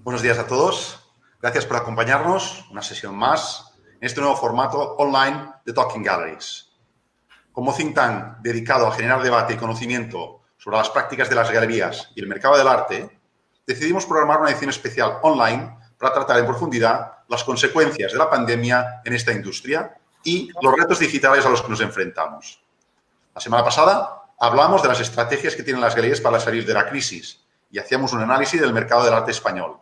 Buenos días a todos. Gracias por acompañarnos una sesión más en este nuevo formato online de Talking Galleries. Como think tank dedicado a generar debate y conocimiento sobre las prácticas de las galerías y el mercado del arte, decidimos programar una edición especial online para tratar en profundidad las consecuencias de la pandemia en esta industria y los retos digitales a los que nos enfrentamos. La semana pasada hablamos de las estrategias que tienen las galerías para salir de la crisis y hacíamos un análisis del mercado del arte español,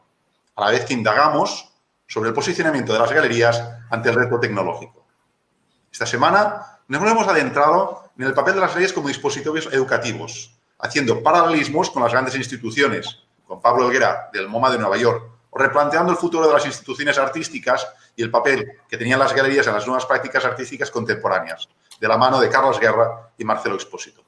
a la vez que indagamos sobre el posicionamiento de las galerías ante el reto tecnológico. Esta semana nos hemos adentrado en el papel de las galerías como dispositivos educativos, haciendo paralelismos con las grandes instituciones, con Pablo Helguera del MoMA de Nueva York, o replanteando el futuro de las instituciones artísticas y el papel que tenían las galerías en las nuevas prácticas artísticas contemporáneas, de la mano de Carlos Guerra y Marcelo Expósito.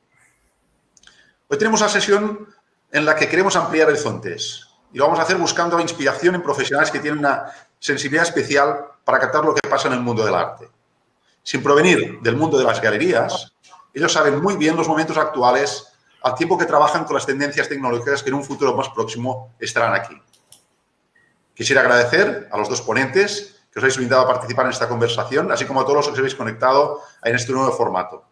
Hoy tenemos una sesión en la que queremos ampliar horizontes y lo vamos a hacer buscando inspiración en profesionales que tienen una sensibilidad especial para captar lo que pasa en el mundo del arte. Sin provenir del mundo de las galerías, ellos saben muy bien los momentos actuales al tiempo que trabajan con las tendencias tecnológicas que en un futuro más próximo estarán aquí. Quisiera agradecer a los dos ponentes que os habéis invitado a participar en esta conversación, así como a todos los que os habéis conectado en este nuevo formato.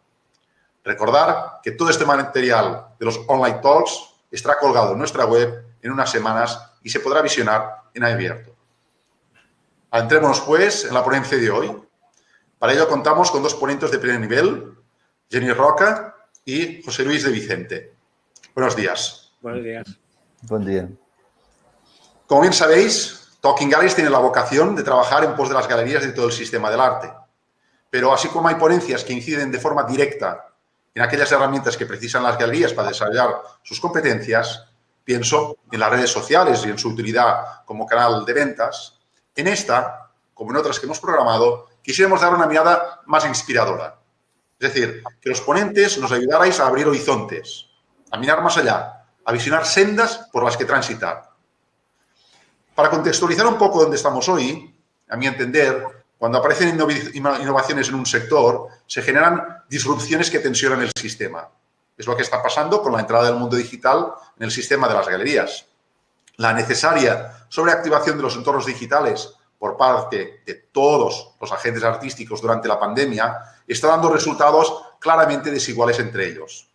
Recordar que todo este material de los online talks estará colgado en nuestra web en unas semanas y se podrá visionar en abierto. Adentrémonos, pues, en la ponencia de hoy. Para ello contamos con dos ponentes de primer nivel, Jenny Roca y José Luis de Vicente. Buenos días. Buenos días. Buen día. Como bien sabéis, Talking Galleries tiene la vocación de trabajar en pos de las galerías de todo el sistema del arte. Pero así como hay ponencias que inciden de forma directa en aquellas herramientas que precisan las galerías para desarrollar sus competencias, pienso en las redes sociales y en su utilidad como canal de ventas, en esta, como en otras que hemos programado, quisiéramos dar una mirada más inspiradora. Es decir, que los ponentes nos ayudarais a abrir horizontes, a mirar más allá, a visionar sendas por las que transitar. Para contextualizar un poco dónde estamos hoy, a mi entender, cuando aparecen innovaciones en un sector, se generan disrupciones que tensionan el sistema. Es lo que está pasando con la entrada del mundo digital en el sistema de las galerías. La necesaria sobreactivación de los entornos digitales por parte de todos los agentes artísticos durante la pandemia está dando resultados claramente desiguales entre ellos.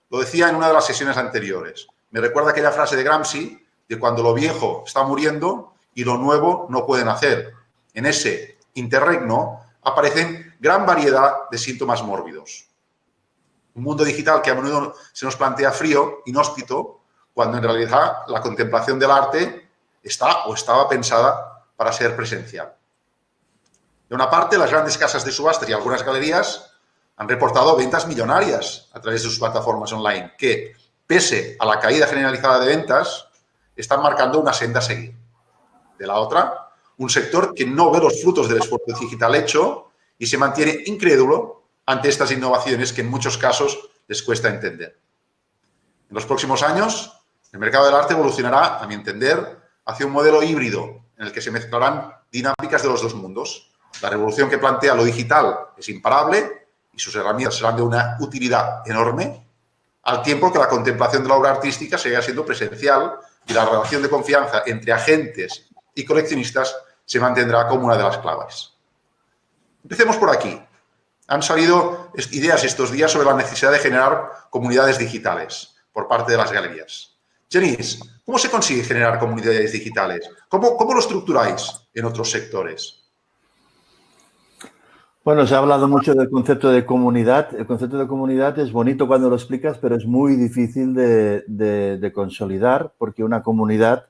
Lo decía en una de las sesiones anteriores. Me recuerda aquella frase de Gramsci de cuando lo viejo está muriendo y lo nuevo no puede nacer. En ese interregno aparecen gran variedad de síntomas mórbidos. Un mundo digital que a menudo se nos plantea frío, inhóspito, cuando en realidad la contemplación del arte está o estaba pensada para ser presencial. De una parte, las grandes casas de subastas y algunas galerías han reportado ventas millonarias a través de sus plataformas online que, pese a la caída generalizada de ventas, están marcando una senda a seguir. De la otra, un sector que no ve los frutos del esfuerzo digital hecho y se mantiene incrédulo ante estas innovaciones que en muchos casos les cuesta entender. En los próximos años, el mercado del arte evolucionará, a mi entender, hacia un modelo híbrido en el que se mezclarán dinámicas de los dos mundos. La revolución que plantea lo digital es imparable y sus herramientas serán de una utilidad enorme, al tiempo que la contemplación de la obra artística seguirá siendo presencial y la relación de confianza entre agentes y coleccionistas se mantendrá como una de las claves. Empecemos por aquí. Han salido ideas estos días sobre la necesidad de generar comunidades digitales por parte de las galerías. Genís, ¿cómo se consigue generar comunidades digitales? ¿Cómo lo estructuráis en otros sectores? Bueno, se ha hablado mucho del concepto de comunidad. El concepto de comunidad es bonito cuando lo explicas, pero es muy difícil de consolidar porque una comunidad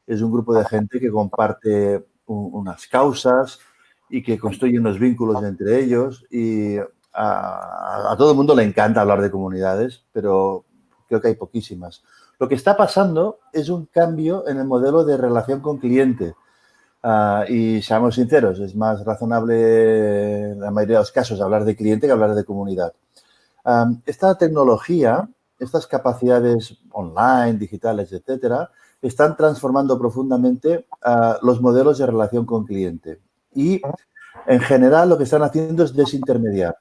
es un grupo de gente que comparte unas causas y que construye unos vínculos entre ellos y a todo el mundo le encanta hablar de comunidades, pero creo que hay poquísimas. Lo que está pasando es un cambio en el modelo de relación con cliente. Y seamos sinceros, es más razonable en la mayoría de los casos hablar de cliente que hablar de comunidad. Esta tecnología, estas capacidades online, digitales, etcétera, están transformando profundamente los modelos de relación con cliente. Y, en general, lo que están haciendo es desintermediar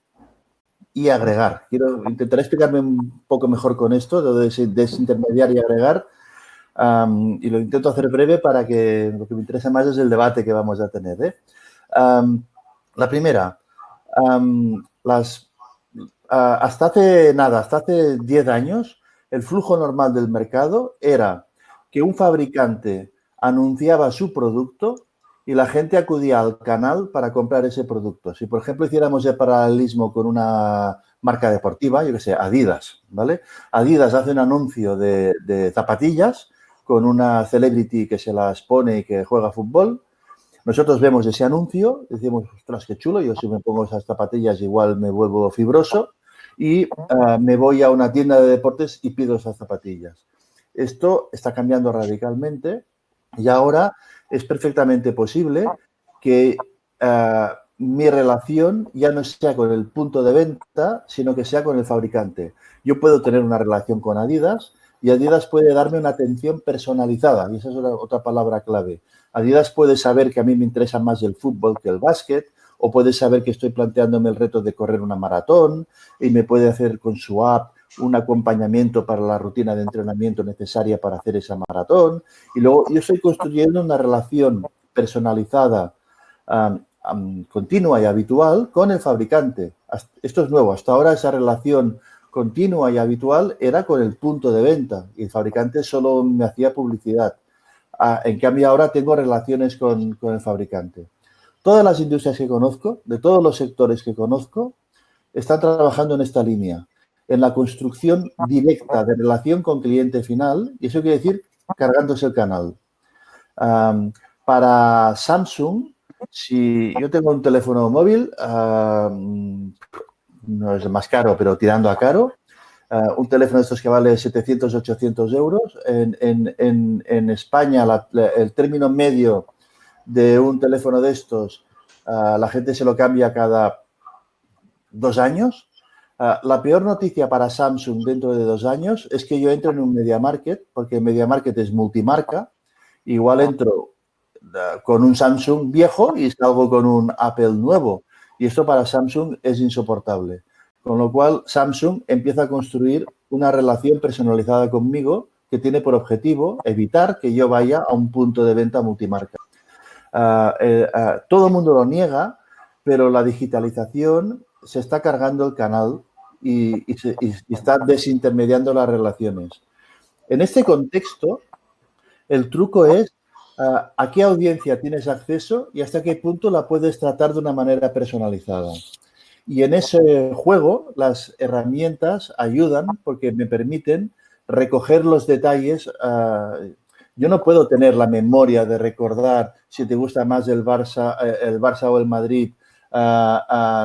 y agregar. Intentaré explicarme un poco mejor con esto, de desintermediar y agregar. Y lo intento hacer breve para que lo que me interesa más es el debate que vamos a tener, ¿eh? La primera, hasta hace 10 años, el flujo normal del mercado era que un fabricante anunciaba su producto y la gente acudía al canal para comprar ese producto. Si, por ejemplo, hiciéramos el paralelismo con una marca deportiva, yo que sé, Adidas, ¿vale? Adidas hace un anuncio de zapatillas con una celebrity que se las pone y que juega fútbol. Nosotros vemos ese anuncio, decimos, ostras, qué chulo, yo si me pongo esas zapatillas igual me vuelvo fibroso y me voy a una tienda de deportes y pido esas zapatillas. Esto está cambiando radicalmente y ahora es perfectamente posible que mi relación ya no sea con el punto de venta, sino que sea con el fabricante. Yo puedo tener una relación con Adidas y Adidas puede darme una atención personalizada, y esa es otra palabra clave. Adidas puede saber que a mí me interesa más el fútbol que el básquet, o puede saber que estoy planteándome el reto de correr una maratón y me puede hacer con su app un acompañamiento para la rutina de entrenamiento necesaria para hacer esa maratón. Y luego yo estoy construyendo una relación personalizada, continua y habitual con el fabricante. Esto es nuevo. Hasta ahora esa relación continua y habitual era con el punto de venta y el fabricante solo me hacía publicidad. En cambio, ahora tengo relaciones con el fabricante. Todas las industrias que conozco, de todos los sectores que conozco, están trabajando en esta línea, en la construcción directa de relación con cliente final, y eso quiere decir cargándose el canal. Para Samsung, si yo tengo un teléfono móvil, no es el más caro, pero tirando a caro, un teléfono de estos que vale 700, 800 euros. En España, el término medio de un teléfono de estos, la gente se lo cambia cada 2 años. La peor noticia para Samsung dentro de 2 años es que yo entro en un Media Market, porque Media Market es multimarca. Igual entro con un Samsung viejo y salgo con un Apple nuevo. Y esto para Samsung es insoportable. Con lo cual, Samsung empieza a construir una relación personalizada conmigo que tiene por objetivo evitar que yo vaya a un punto de venta multimarca. Todo el mundo lo niega, pero la digitalización se está cargando el canal y está desintermediando las relaciones. En este contexto, el truco es a qué audiencia tienes acceso y hasta qué punto la puedes tratar de una manera personalizada. Y en ese juego las herramientas ayudan porque me permiten recoger los detalles. Yo no puedo tener la memoria de recordar si te gusta más el Barça o el Madrid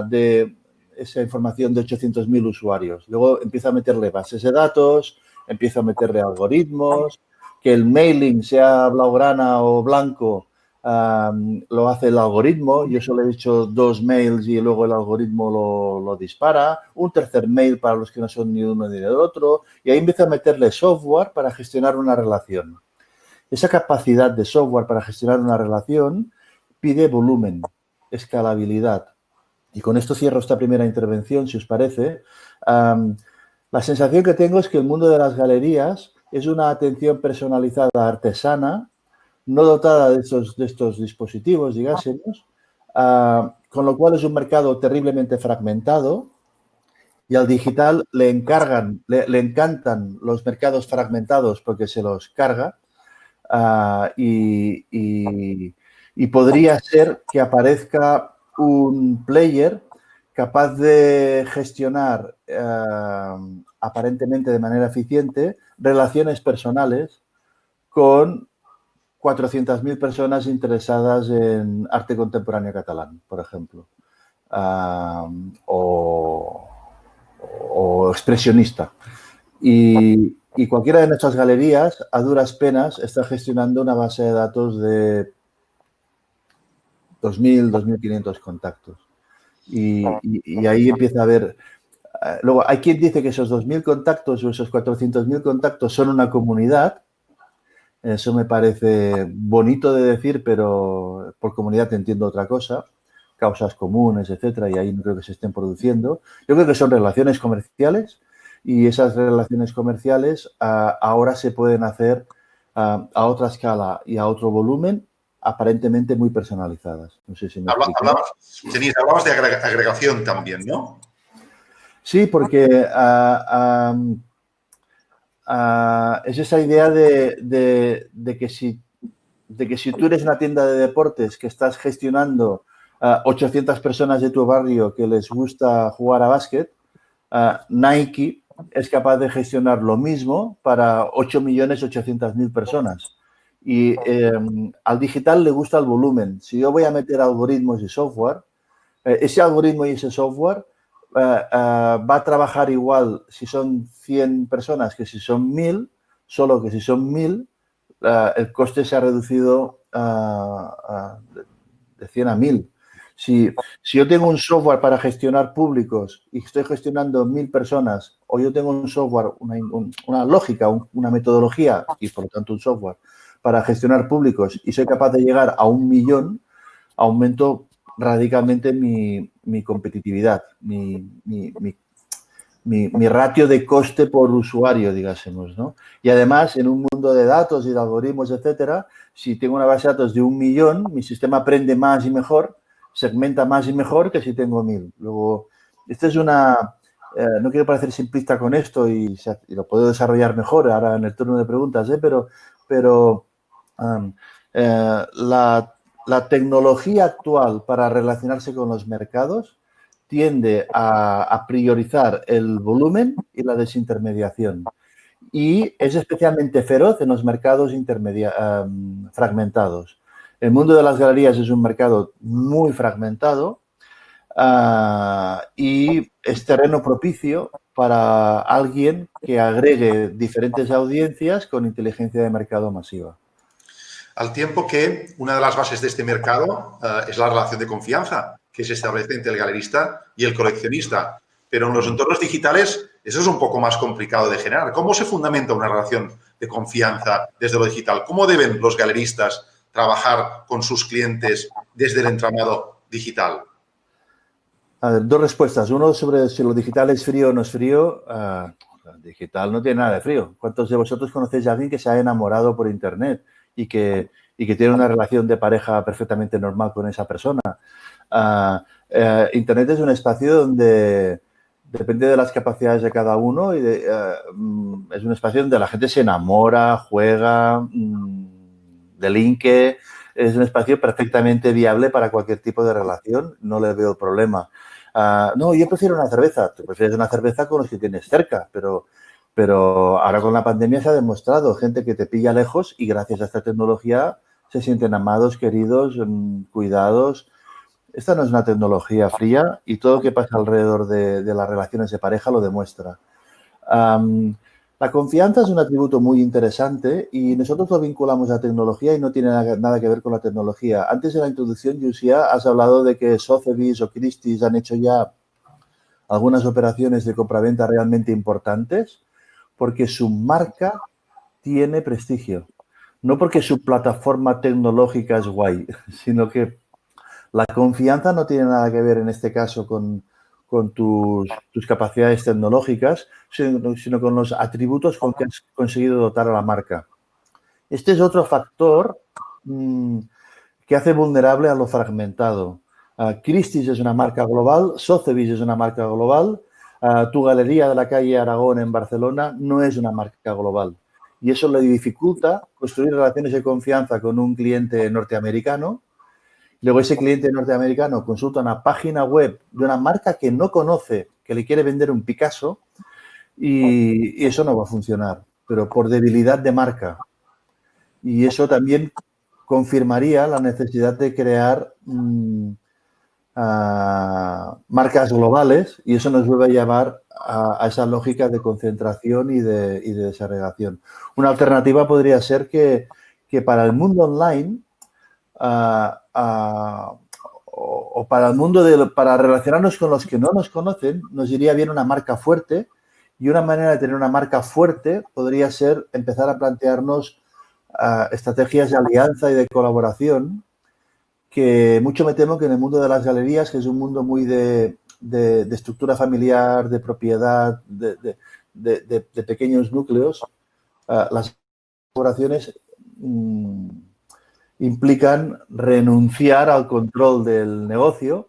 de esa información de 800.000 usuarios. Luego empiezo a meterle bases de datos, empiezo a meterle algoritmos, que el mailing sea blaugrana o blanco. Lo hace el algoritmo. Yo solo he hecho 2 mails y luego el algoritmo lo dispara. Un tercer mail para los que no son ni uno ni el otro. Y ahí empieza a meterle software para gestionar una relación. Esa capacidad de software para gestionar una relación pide volumen, escalabilidad. Y con esto cierro esta primera intervención, si os parece. La sensación que tengo es que el mundo de las galerías es una atención personalizada artesana, no dotada de estos dispositivos, digásemos, con lo cual es un mercado terriblemente fragmentado y al digital le encantan los mercados fragmentados porque se los carga y podría ser que aparezca un player capaz de gestionar aparentemente de manera eficiente relaciones personales con 400.000 personas interesadas en arte contemporáneo catalán, por ejemplo, o expresionista. Y cualquiera de nuestras galerías, a duras penas, está gestionando una base de datos de 2.000, 2.500 contactos. Y ahí empieza a haber... Luego, hay quien dice que esos 2.000 contactos o esos 400.000 contactos son una comunidad. Eso me parece bonito de decir, pero por comunidad entiendo otra cosa, causas comunes, etcétera, y ahí no creo que se estén produciendo. Yo creo que son relaciones comerciales y esas relaciones comerciales ahora se pueden hacer a otra escala y a otro volumen, aparentemente muy personalizadas. No sé si me explico. Hablabas de agregación también, ¿no? Sí, porque es esa idea de que si tú eres una tienda de deportes que estás gestionando 800 personas de tu barrio que les gusta jugar a básquet, Nike es capaz de gestionar lo mismo para 8.800.000 personas. Y al digital le gusta el volumen. Si yo voy a meter algoritmos y software, ese algoritmo y ese software va a trabajar igual si son 100 personas que si son 1.000, solo que si son 1.000, el coste se ha reducido de 100 a 1.000. Si yo tengo un software para gestionar públicos y estoy gestionando 1.000 personas, o yo tengo un software, una lógica, una metodología y por lo tanto un software para gestionar públicos y soy capaz de llegar a 1.000.000, aumento radicalmente mi competitividad, mi ratio de coste por usuario, digásemos, ¿no? Y además, en un mundo de datos y de algoritmos, etcétera, si tengo una base de datos de 1.000.000, mi sistema aprende más y mejor, segmenta más y mejor que si tengo 1.000. Luego, esta es una... no quiero parecer simplista con esto y lo puedo desarrollar mejor ahora en el turno de preguntas, pero la tecnología actual para relacionarse con los mercados tiende a priorizar el volumen y la desintermediación. Y es especialmente feroz en los mercados fragmentados. El mundo de las galerías es un mercado muy fragmentado y es terreno propicio para alguien que agregue diferentes audiencias con inteligencia de mercado masiva. Al tiempo que una de las bases de este mercado es la relación de confianza que se establece entre el galerista y el coleccionista. Pero en los entornos digitales eso es un poco más complicado de generar. ¿Cómo se fundamenta una relación de confianza desde lo digital? ¿Cómo deben los galeristas trabajar con sus clientes desde el entramado digital? A ver, dos respuestas. Uno sobre si lo digital es frío o no es frío. Digital no tiene nada de frío. ¿Cuántos de vosotros conocéis a alguien que se ha enamorado por Internet y que tiene una relación de pareja perfectamente normal con esa persona? Internet es un espacio donde depende de las capacidades de cada uno y es un espacio donde la gente se enamora, juega, delinque. Es un espacio perfectamente viable para cualquier tipo de relación. No le veo problema. No, yo prefiero una cerveza. Tú prefieres una cerveza con los que tienes cerca, pero ahora con la pandemia se ha demostrado gente que te pilla lejos y gracias a esta tecnología se sienten amados, queridos, cuidados. Esta no es una tecnología fría y todo lo que pasa alrededor de las relaciones de pareja lo demuestra. La confianza es un atributo muy interesante y nosotros lo vinculamos a tecnología y no tiene nada que ver con la tecnología. Antes de la introducción, Yusia, has hablado de que Sotheby's o Christie's han hecho ya algunas operaciones de compraventa realmente importantes porque su marca tiene prestigio. No porque su plataforma tecnológica es guay, sino que la confianza no tiene nada que ver en este caso con tus capacidades tecnológicas, sino con los atributos con que has conseguido dotar a la marca. Este es otro factor que hace vulnerable a lo fragmentado. Christie's es una marca global, Sotheby's es una marca global, tu galería de la calle Aragón en Barcelona no es una marca global. Y eso le dificulta construir relaciones de confianza con un cliente norteamericano. Luego ese cliente norteamericano consulta una página web de una marca que no conoce, que le quiere vender un Picasso y eso no va a funcionar, pero por debilidad de marca. Y eso también confirmaría la necesidad de crear marcas globales y eso nos vuelve a llevar a esa lógica de concentración y de desagregación. Una alternativa podría ser que para el mundo online o para el mundo para relacionarnos con los que no nos conocen, nos iría bien una marca fuerte y una manera de tener una marca fuerte podría ser empezar a plantearnos estrategias de alianza y de colaboración que mucho me temo que en el mundo de las galerías, que es un mundo muy de estructura familiar, de propiedad, de pequeños núcleos, las colaboraciones implican renunciar al control del negocio,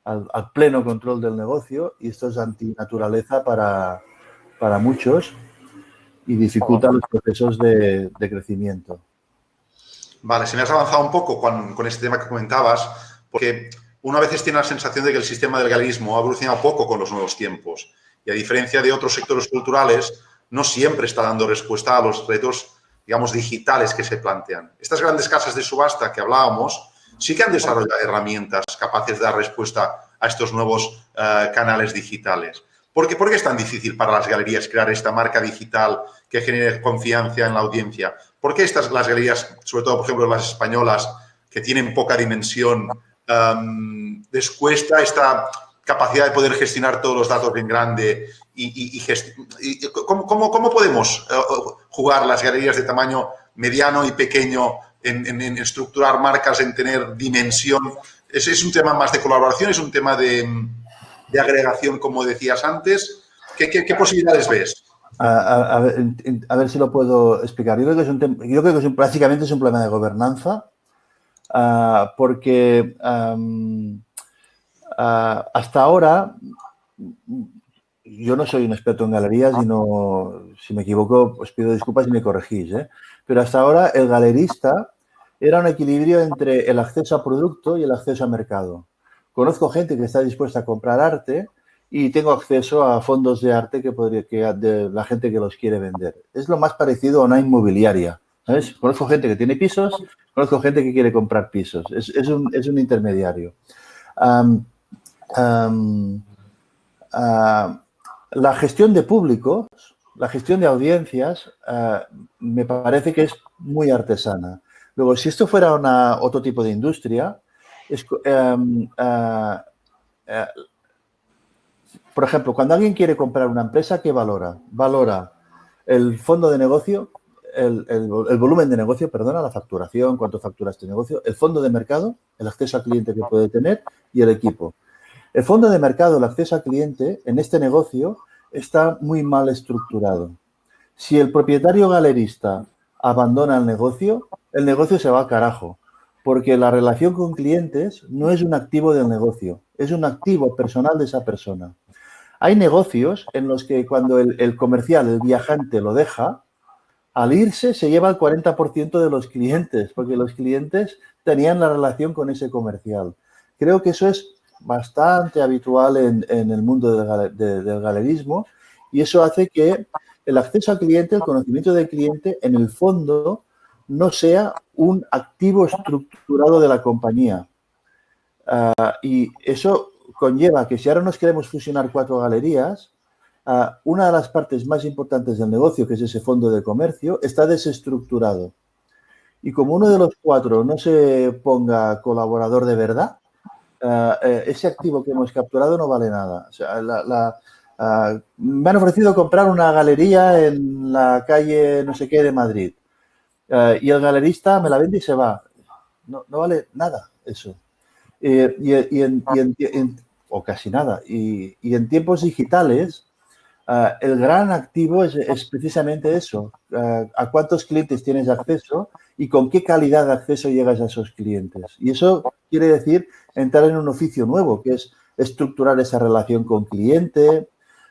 al pleno control del negocio, y esto es antinaturaleza para muchos y dificulta los procesos de crecimiento. Vale, si me has avanzado un poco con este tema que comentabas, porque uno a veces tiene la sensación de que el sistema del galerismo ha evolucionado poco con los nuevos tiempos y, a diferencia de otros sectores culturales, no siempre está dando respuesta a los retos, digamos, digitales que se plantean. Estas grandes casas de subasta que hablábamos sí que han desarrollado herramientas capaces de dar respuesta a estos nuevos canales digitales. ¿Por qué es tan difícil para las galerías crear esta marca digital que genere confianza en la audiencia? ¿Por qué las galerías, sobre todo, por ejemplo, las españolas, que tienen poca dimensión, les cuesta esta capacidad de poder gestionar todos los datos en grande? ¿Cómo podemos jugar las galerías de tamaño mediano y pequeño en estructurar marcas, en tener dimensión? ¿Es un tema más de colaboración? ¿Es un tema de agregación, como decías antes? ¿Qué posibilidades ves? A ver si lo puedo explicar. Yo creo que básicamente es un problema de gobernanza, porque hasta ahora, yo no soy un experto en galerías y si me equivoco, os pido disculpas y me corregís, pero hasta ahora el galerista era un equilibrio entre el acceso a producto y el acceso a mercado. Conozco gente que está dispuesta a comprar arte y tengo acceso a fondos de arte de la gente que los quiere vender. Es lo más parecido a una inmobiliaria, ¿sabes? Conozco gente que tiene pisos, conozco gente que quiere comprar pisos. Es un intermediario. La gestión de públicos, la gestión de audiencias, me parece que es muy artesana. Luego, si esto fuera otro tipo de industria, por ejemplo, cuando alguien quiere comprar una empresa, ¿qué valora? Valora el fondo de negocio, el volumen de negocio, perdona, la facturación, cuánto factura este negocio, el fondo de mercado, el acceso al cliente que puede tener y el equipo. El fondo de mercado, el acceso al cliente, en este negocio está muy mal estructurado. Si el propietario galerista abandona el negocio se va al carajo, porque la relación con clientes no es un activo del negocio, es un activo personal de esa persona. Hay negocios en los que cuando el comercial, el viajante, lo deja, al irse se lleva el 40% de los clientes, porque los clientes tenían la relación con ese comercial. Creo que eso es bastante habitual en el mundo del galerismo, y eso hace que el acceso al cliente, el conocimiento del cliente, en el fondo, no sea un activo estructurado de la compañía. Y eso conlleva que si ahora nos queremos fusionar 4 galerías, una de las partes más importantes del negocio, que es ese fondo de comercio, está desestructurado. Y como uno de los 4 no se ponga colaborador de verdad, ese activo que hemos capturado no vale nada. O sea, me han ofrecido comprar una galería en la calle no sé qué de Madrid. Y el galerista me la vende y se va. No vale nada eso. O casi nada. Y en tiempos digitales, el gran activo es precisamente eso. A cuántos clientes tienes acceso y con qué calidad de acceso llegas a esos clientes. Y eso quiere decir entrar en un oficio nuevo, que es estructurar esa relación con cliente,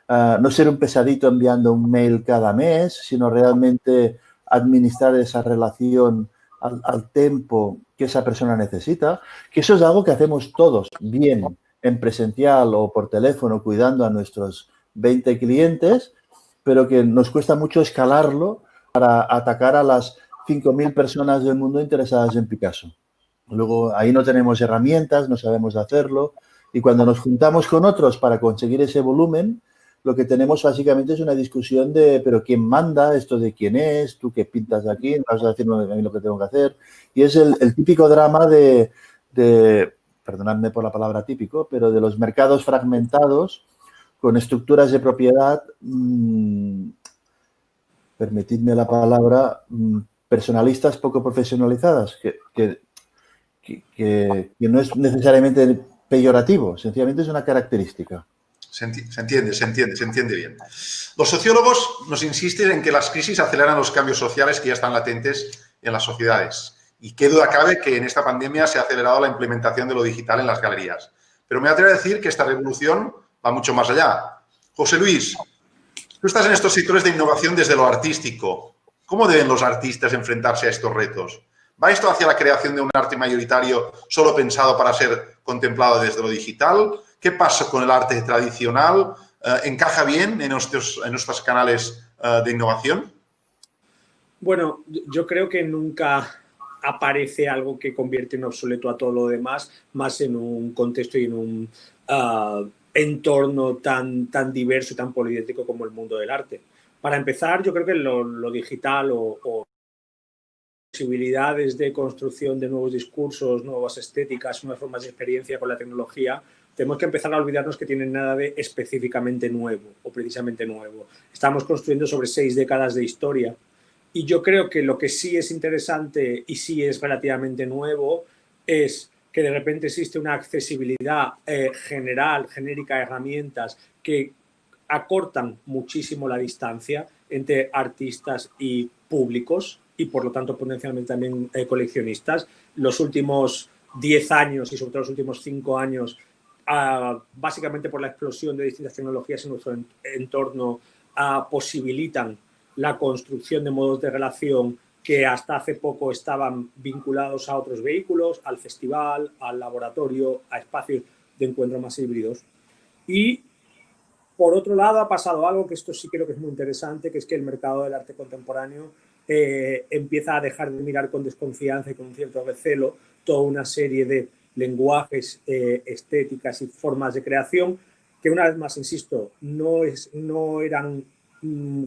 no ser un pesadito enviando un mail cada mes, sino realmente administrar esa relación al tiempo que esa persona necesita, que eso es algo que hacemos todos bien en presencial o por teléfono cuidando a nuestros 20 clientes, pero que nos cuesta mucho escalarlo para atacar a las 5.000 personas del mundo interesadas en Picasso. Luego, ahí no tenemos herramientas, no sabemos hacerlo, y cuando nos juntamos con otros para conseguir ese volumen, lo que tenemos básicamente es una discusión de, pero ¿quién manda? ¿Esto de quién es? ¿Tú qué pintas aquí? ¿Me vas a decirme a mí lo que tengo que hacer? Y es el típico drama de, perdonadme por la palabra típico, pero de los mercados fragmentados con estructuras de propiedad, permitidme la palabra, personalistas poco profesionalizadas, que no es necesariamente peyorativo, sencillamente es una característica. Se entiende bien. Los sociólogos nos insisten en que las crisis aceleran los cambios sociales que ya están latentes en las sociedades. Y qué duda cabe que en esta pandemia se ha acelerado la implementación de lo digital en las galerías. Pero me atrevo a decir que esta revolución va mucho más allá. José Luis, tú estás en estos sectores de innovación desde lo artístico. ¿Cómo deben los artistas enfrentarse a estos retos? ¿Va esto hacia la creación de un arte mayoritario solo pensado para ser contemplado desde lo digital? ¿Qué pasa con el arte tradicional? ¿Encaja bien en nuestros canales de innovación? Bueno, yo creo que nunca aparece algo que convierte en obsoleto a todo lo demás, más en un contexto y en un entorno tan diverso y tan poliédrico como el mundo del arte. Para empezar, yo creo que lo digital o posibilidades de construcción de nuevos discursos, nuevas estéticas, nuevas formas de experiencia con la tecnología, tenemos que empezar a olvidarnos que tienen nada de específicamente nuevo o precisamente nuevo. Estamos construyendo sobre 6 décadas de historia y yo creo que lo que sí es interesante y sí es relativamente nuevo es que de repente existe una accesibilidad genérica de herramientas que acortan muchísimo la distancia entre artistas y públicos y por lo tanto potencialmente también coleccionistas. Los últimos 10 años y sobre todo los últimos 5 años, básicamente por la explosión de distintas tecnologías en nuestro entorno, posibilitan la construcción de modos de relación que hasta hace poco estaban vinculados a otros vehículos, al festival, al laboratorio, a espacios de encuentro más híbridos. Y por otro lado, ha pasado algo que esto sí creo que es muy interesante, que es que el mercado del arte contemporáneo empieza a dejar de mirar con desconfianza y con un cierto recelo toda una serie de lenguajes, estéticas y formas de creación que, una vez más, insisto, no eran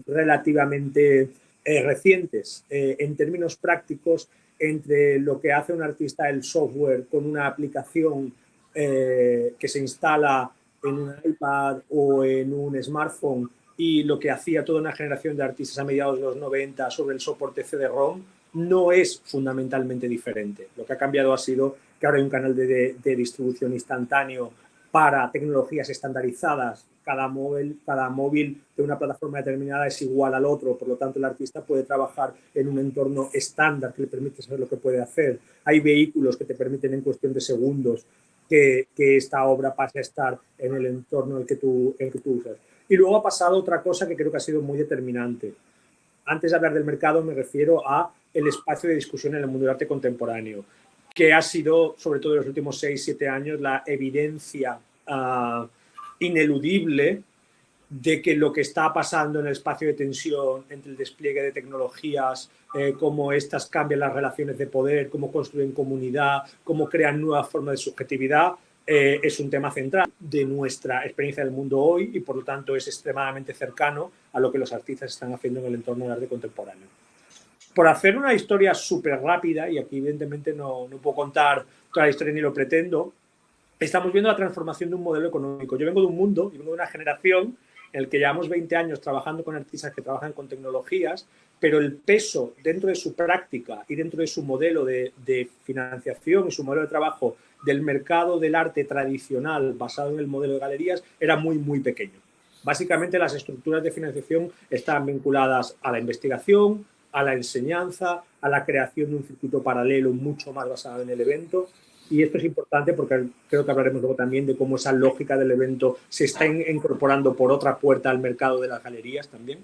relativamente recientes. En términos prácticos, entre lo que hace un artista, el software, con una aplicación que se instala en un iPad o en un smartphone y lo que hacía toda una generación de artistas a mediados de los 90 sobre el soporte CD-ROM, no es fundamentalmente diferente. Lo que ha cambiado ha sido que ahora hay un canal de distribución instantáneo para tecnologías estandarizadas. Cada móvil de una plataforma determinada es igual al otro, por lo tanto el artista puede trabajar en un entorno estándar que le permite saber lo que puede hacer. Hay vehículos que te permiten en cuestión de segundos que esta obra pase a estar en el entorno en el que tú usas. Y luego ha pasado otra cosa que creo que ha sido muy determinante. Antes de hablar del mercado me refiero a el espacio de discusión en el mundo del arte contemporáneo, que ha sido, sobre todo en los últimos 6-7 años, la evidencia ineludible de que lo que está pasando en el espacio de tensión entre el despliegue de tecnologías, cómo estas cambian las relaciones de poder, cómo construyen comunidad, cómo crean nuevas formas de subjetividad, es un tema central de nuestra experiencia del mundo hoy y por lo tanto es extremadamente cercano a lo que los artistas están haciendo en el entorno del arte contemporáneo. Por hacer una historia súper rápida, y aquí evidentemente no puedo contar toda la historia ni lo pretendo, estamos viendo la transformación de un modelo económico. Yo vengo de un mundo, yo vengo de una generación en el que llevamos 20 años trabajando con artistas que trabajan con tecnologías, pero el peso dentro de su práctica y dentro de su modelo de financiación y su modelo de trabajo del mercado del arte tradicional basado en el modelo de galerías era muy, muy pequeño. Básicamente las estructuras de financiación estaban vinculadas a la investigación, a la enseñanza, a la creación de un circuito paralelo mucho más basado en el evento. Y esto es importante porque creo que hablaremos luego también de cómo esa lógica del evento se está incorporando por otra puerta al mercado de las galerías también.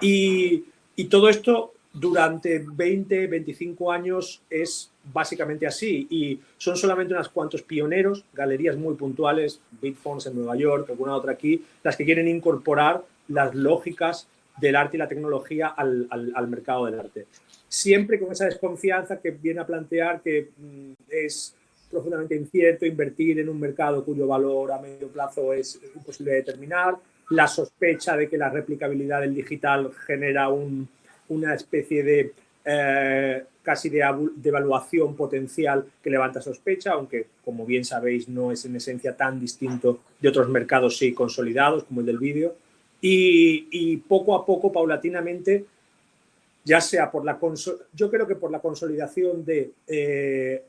Y todo esto durante 20, 25 años es básicamente así. Y son solamente unos cuantos pioneros, galerías muy puntuales, Bitfonts en Nueva York, alguna otra aquí, las que quieren incorporar las lógicas del arte y la tecnología al mercado del arte. Siempre con esa desconfianza que viene a plantear que es profundamente incierto invertir en un mercado cuyo valor a medio plazo es imposible de determinar, la sospecha de que la replicabilidad del digital genera una especie de casi de evaluación potencial que levanta sospecha, aunque como bien sabéis no es en esencia tan distinto de otros mercados sí consolidados como el del vídeo. Y poco a poco, paulatinamente, ya sea por yo creo que por la consolidación de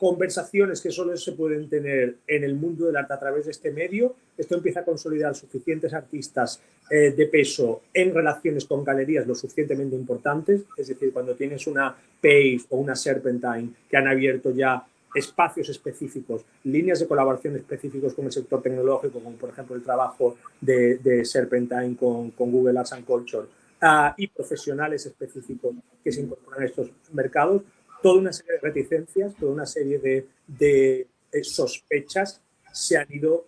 conversaciones que solo se pueden tener en el mundo del arte a través de este medio. Esto empieza a consolidar suficientes artistas de peso en relaciones con galerías lo suficientemente importantes, es decir, cuando tienes una Pave o una Serpentine que han abierto ya espacios específicos, líneas de colaboración específicos con el sector tecnológico, como por ejemplo el trabajo de Serpentine con Google Arts and Culture, y profesionales específicos que se incorporan a estos mercados, toda una serie de reticencias, toda una serie de sospechas se han ido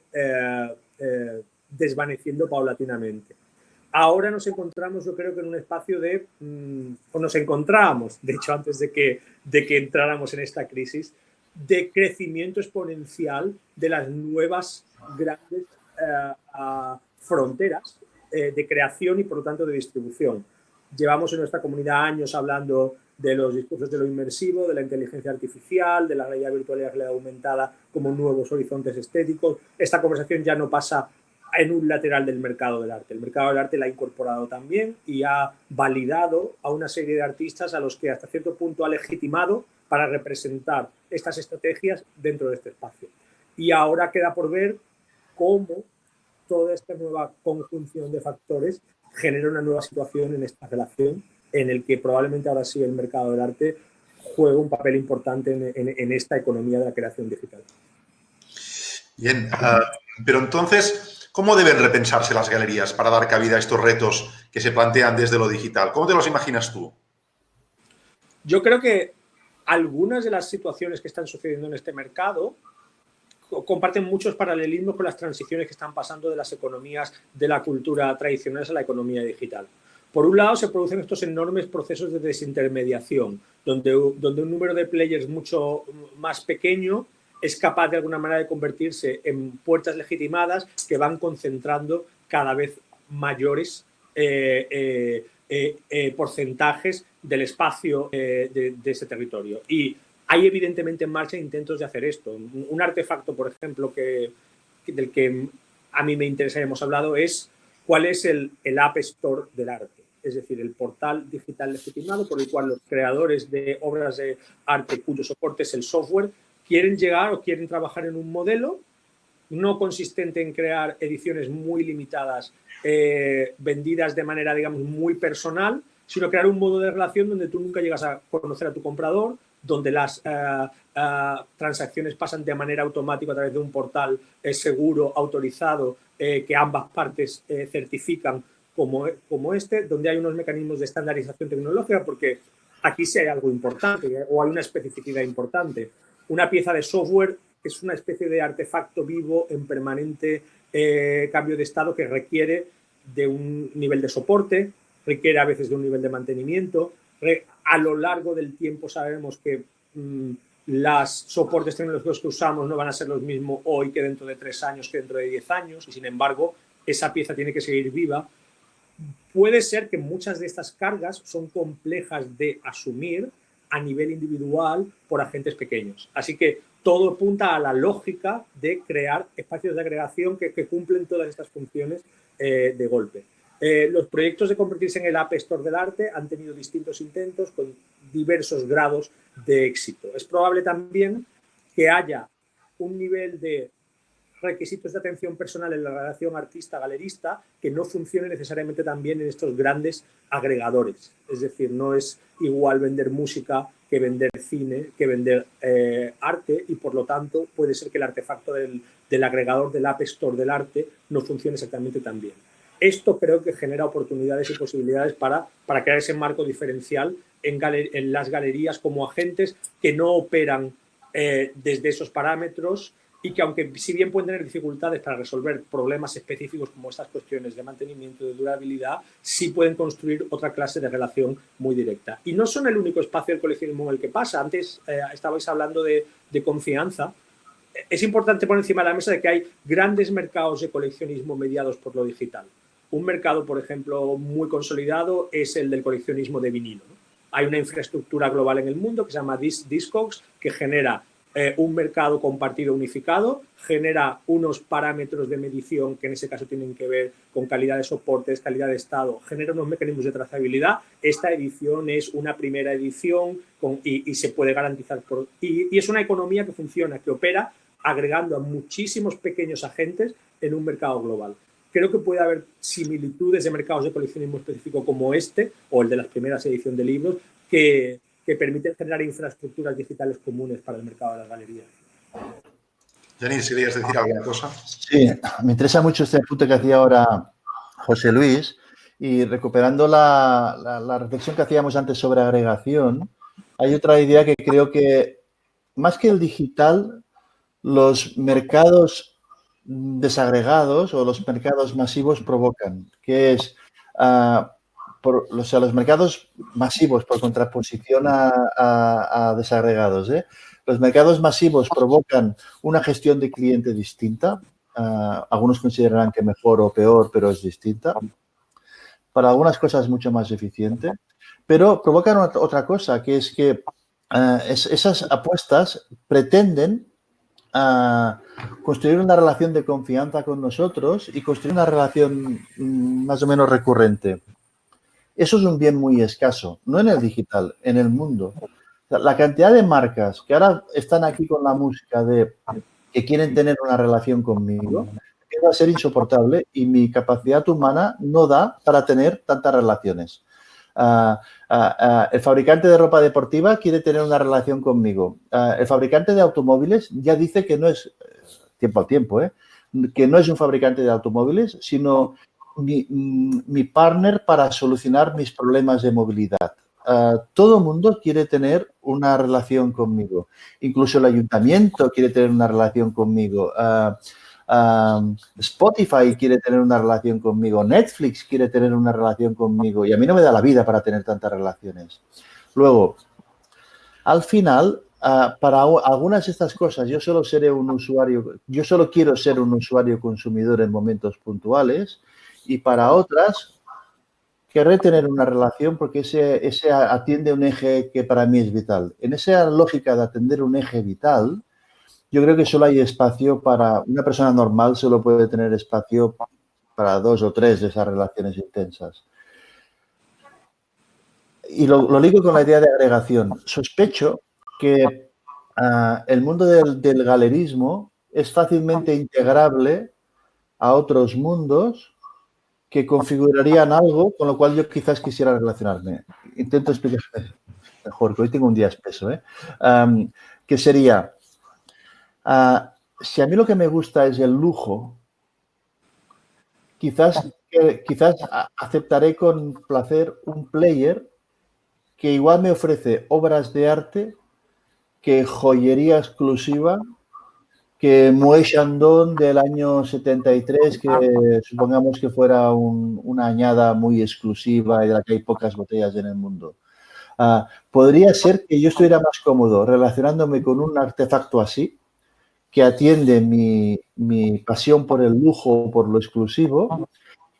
desvaneciendo paulatinamente. Ahora nos encontramos, yo creo que en un espacio de, o nos encontrábamos, de hecho, antes de que entráramos en esta crisis, de crecimiento exponencial de las nuevas grandes fronteras de creación y, por lo tanto, de distribución. Llevamos en nuestra comunidad años hablando de los discursos de lo inmersivo, de la inteligencia artificial, de la realidad virtual y la realidad aumentada como nuevos horizontes estéticos. Esta conversación ya no pasa en un lateral del mercado del arte. El mercado del arte la ha incorporado también y ha validado a una serie de artistas a los que hasta cierto punto ha legitimado para representar estas estrategias dentro de este espacio. Y ahora queda por ver cómo toda esta nueva conjunción de factores genera una nueva situación en esta relación en el que probablemente ahora sí el mercado del arte juega un papel importante en esta economía de la creación digital. Bien, pero entonces, ¿cómo deben repensarse las galerías para dar cabida a estos retos que se plantean desde lo digital? ¿Cómo te los imaginas tú? Yo creo que algunas de las situaciones que están sucediendo en este mercado comparten muchos paralelismos con las transiciones que están pasando de las economías de la cultura tradicionales a la economía digital. Por un lado, se producen estos enormes procesos de desintermediación, donde un número de players mucho más pequeño es capaz de alguna manera de convertirse en puertas legitimadas que van concentrando cada vez mayores porcentajes del espacio de ese territorio. Y hay evidentemente en marcha intentos de hacer esto. Un artefacto, por ejemplo, del que a mí me interesa y hemos hablado es cuál es el App Store del arte. Es decir, el portal digital legitimado por el cual los creadores de obras de arte cuyo soporte es el software quieren llegar o quieren trabajar en un modelo no consistente en crear ediciones muy limitadas, vendidas de manera, digamos, muy personal, sino crear un modo de relación donde tú nunca llegas a conocer a tu comprador, donde las transacciones pasan de manera automática a través de un portal seguro, autorizado, que ambas partes certifican como este, donde hay unos mecanismos de estandarización tecnológica, porque aquí sí hay algo importante o hay una especificidad importante. Una pieza de software es una especie de artefacto vivo en permanente cambio de estado que requiere de un nivel de soporte, requiere a veces de un nivel de mantenimiento. A lo largo del tiempo sabemos que los soportes tecnológicos que usamos no van a ser los mismos hoy que dentro de 3 años, que dentro de 10 años, y sin embargo esa pieza tiene que seguir viva. Puede ser que muchas de estas cargas son complejas de asumir a nivel individual por agentes pequeños. Así que todo apunta a la lógica de crear espacios de agregación que cumplen todas estas funciones de golpe. Los proyectos de convertirse en el App Store del arte han tenido distintos intentos con diversos grados de éxito. Es probable también que haya un nivel de requisitos de atención personal en la relación artista-galerista que no funcione necesariamente también en estos grandes agregadores. Es decir, no es igual vender música que vender cine, que vender arte, y por lo tanto puede ser que el artefacto del agregador del App Store del arte no funcione exactamente tan bien. Esto creo que genera oportunidades y posibilidades para crear ese marco diferencial en las galerías como agentes que no operan desde esos parámetros y que, aunque si bien pueden tener dificultades para resolver problemas específicos como estas cuestiones de mantenimiento, de durabilidad, sí pueden construir otra clase de relación muy directa. Y no son el único espacio del coleccionismo en el que pasa. Antes estabais hablando de confianza. Es importante poner encima de la mesa de que hay grandes mercados de coleccionismo mediados por lo digital. Un mercado, por ejemplo, muy consolidado es el del coleccionismo de vinilo, ¿no? Hay una infraestructura global en el mundo que se llama Discogs, que genera un mercado compartido unificado, genera unos parámetros de medición que en ese caso tienen que ver con calidad de soportes, calidad de estado, genera unos mecanismos de trazabilidad. Esta edición es una primera edición y se puede garantizar. Y es una economía que funciona, que opera agregando a muchísimos pequeños agentes en un mercado global. Creo que puede haber similitudes de mercados de coleccionismo específico como este o el de las primeras ediciones de libros que permiten generar infraestructuras digitales comunes para el mercado de las galerías. Genís, si querías decir alguna cosa. Sí, me interesa mucho este apunte que hacía ahora José Luis, y recuperando la reflexión que hacíamos antes sobre agregación, hay otra idea que creo que, más que el digital, los mercados desagregados o los mercados masivos provocan, que es... o sea, los mercados masivos, por contraposición a desagregados, los mercados masivos provocan una gestión de cliente distinta. Algunos considerarán que mejor o peor, pero es distinta. Para algunas cosas mucho más eficiente. Pero provocan otra cosa, que es que esas apuestas pretenden construir una relación de confianza con nosotros y construir una relación más o menos recurrente. Eso es un bien muy escaso, no en el digital, en el mundo. O sea, la cantidad de marcas que ahora están aquí con la música que quieren tener una relación conmigo, va a ser insoportable y mi capacidad humana no da para tener tantas relaciones. El fabricante de ropa deportiva quiere tener una relación conmigo. El fabricante de automóviles ya dice que no es, tiempo al tiempo, que no es un fabricante de automóviles, sino mi partner para solucionar mis problemas de movilidad. Todo el mundo quiere tener una relación conmigo. Incluso el ayuntamiento quiere tener una relación conmigo. Spotify quiere tener una relación conmigo. Netflix quiere tener una relación conmigo. Y a mí no me da la vida para tener tantas relaciones. Luego, al final, para algunas de estas cosas, yo solo quiero ser un usuario consumidor en momentos puntuales. Y para otras, querré tener una relación porque ese atiende un eje que para mí es vital. En esa lógica de atender un eje vital, yo creo que solo hay espacio para... Una persona normal solo puede tener espacio para 2 o 3 de esas relaciones intensas. Y lo ligo con la idea de agregación. Sospecho que el mundo del galerismo es fácilmente integrable a otros mundos que configurarían algo con lo cual yo quizás quisiera relacionarme. Intento explicarme mejor, que hoy tengo un día espeso, que sería, si a mí lo que me gusta es el lujo, quizás aceptaré con placer un player que igual me ofrece obras de arte, que joyería exclusiva, que Moët Chandon del año 73, que supongamos que fuera una añada muy exclusiva y de la que hay pocas botellas en el mundo. Podría ser que yo estuviera más cómodo relacionándome con un artefacto así, que atiende mi pasión por el lujo o por lo exclusivo,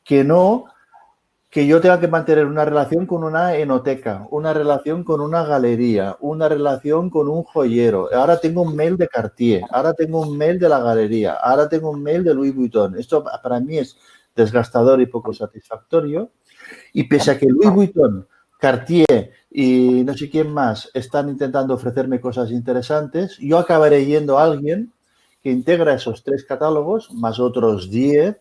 que yo tenga que mantener una relación con una enoteca, una relación con una galería, una relación con un joyero. Ahora tengo un mail de Cartier, ahora tengo un mail de la galería, ahora tengo un mail de Louis Vuitton. Esto para mí es desgastador y poco satisfactorio. Y pese a que Louis Vuitton, Cartier y no sé quién más están intentando ofrecerme cosas interesantes, yo acabaré yendo a alguien que integra esos 3 catálogos, más otros 10,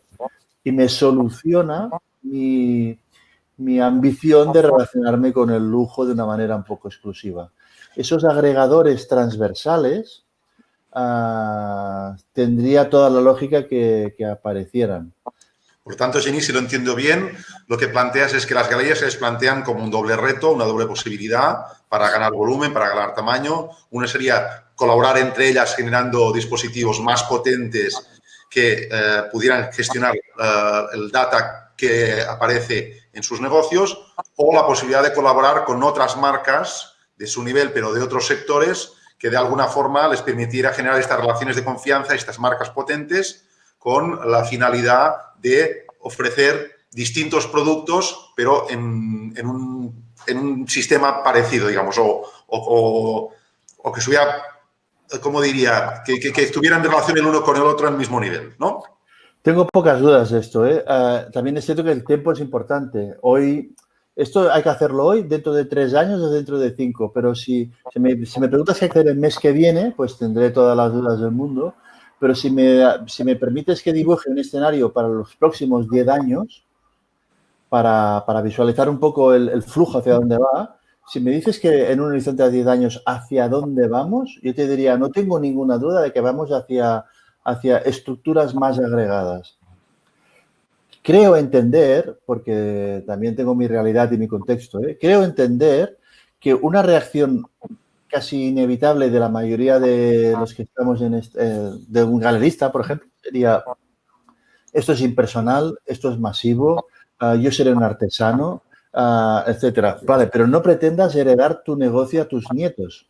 y me soluciona mi ambición de relacionarme con el lujo de una manera un poco exclusiva. Esos agregadores transversales tendría toda la lógica que aparecieran. Por tanto, Genís, si lo entiendo bien, lo que planteas es que las galerías se les plantean como un doble reto, una doble posibilidad para ganar volumen, para ganar tamaño. Una sería colaborar entre ellas generando dispositivos más potentes que pudieran gestionar el data que aparece en sus negocios, o la posibilidad de colaborar con otras marcas de su nivel, pero de otros sectores, que de alguna forma les permitiera generar estas relaciones de confianza, estas marcas potentes, con la finalidad de ofrecer distintos productos, pero en un sistema parecido, digamos, o que estuviera como diría, que estuvieran en relación el uno con el otro al mismo nivel, ¿no? Tengo pocas dudas de esto, ¿eh? También es cierto que el tiempo es importante. Hoy, esto hay que hacerlo hoy, dentro de 3 años o dentro de 5, pero si me preguntas qué hacer el mes que viene, pues tendré todas las dudas del mundo, pero si me permites que dibuje un escenario para los próximos 10 años, para visualizar un poco el flujo hacia dónde va, si me dices que en un horizonte de 10 años hacia dónde vamos, yo te diría, no tengo ninguna duda de que vamos hacia estructuras más agregadas. Creo entender, porque también tengo mi realidad y mi contexto, creo entender que una reacción casi inevitable de la mayoría de los que estamos de un galerista, por ejemplo, sería: esto es impersonal, esto es masivo, yo seré un artesano, etcétera. Vale, pero no pretendas heredar tu negocio a tus nietos,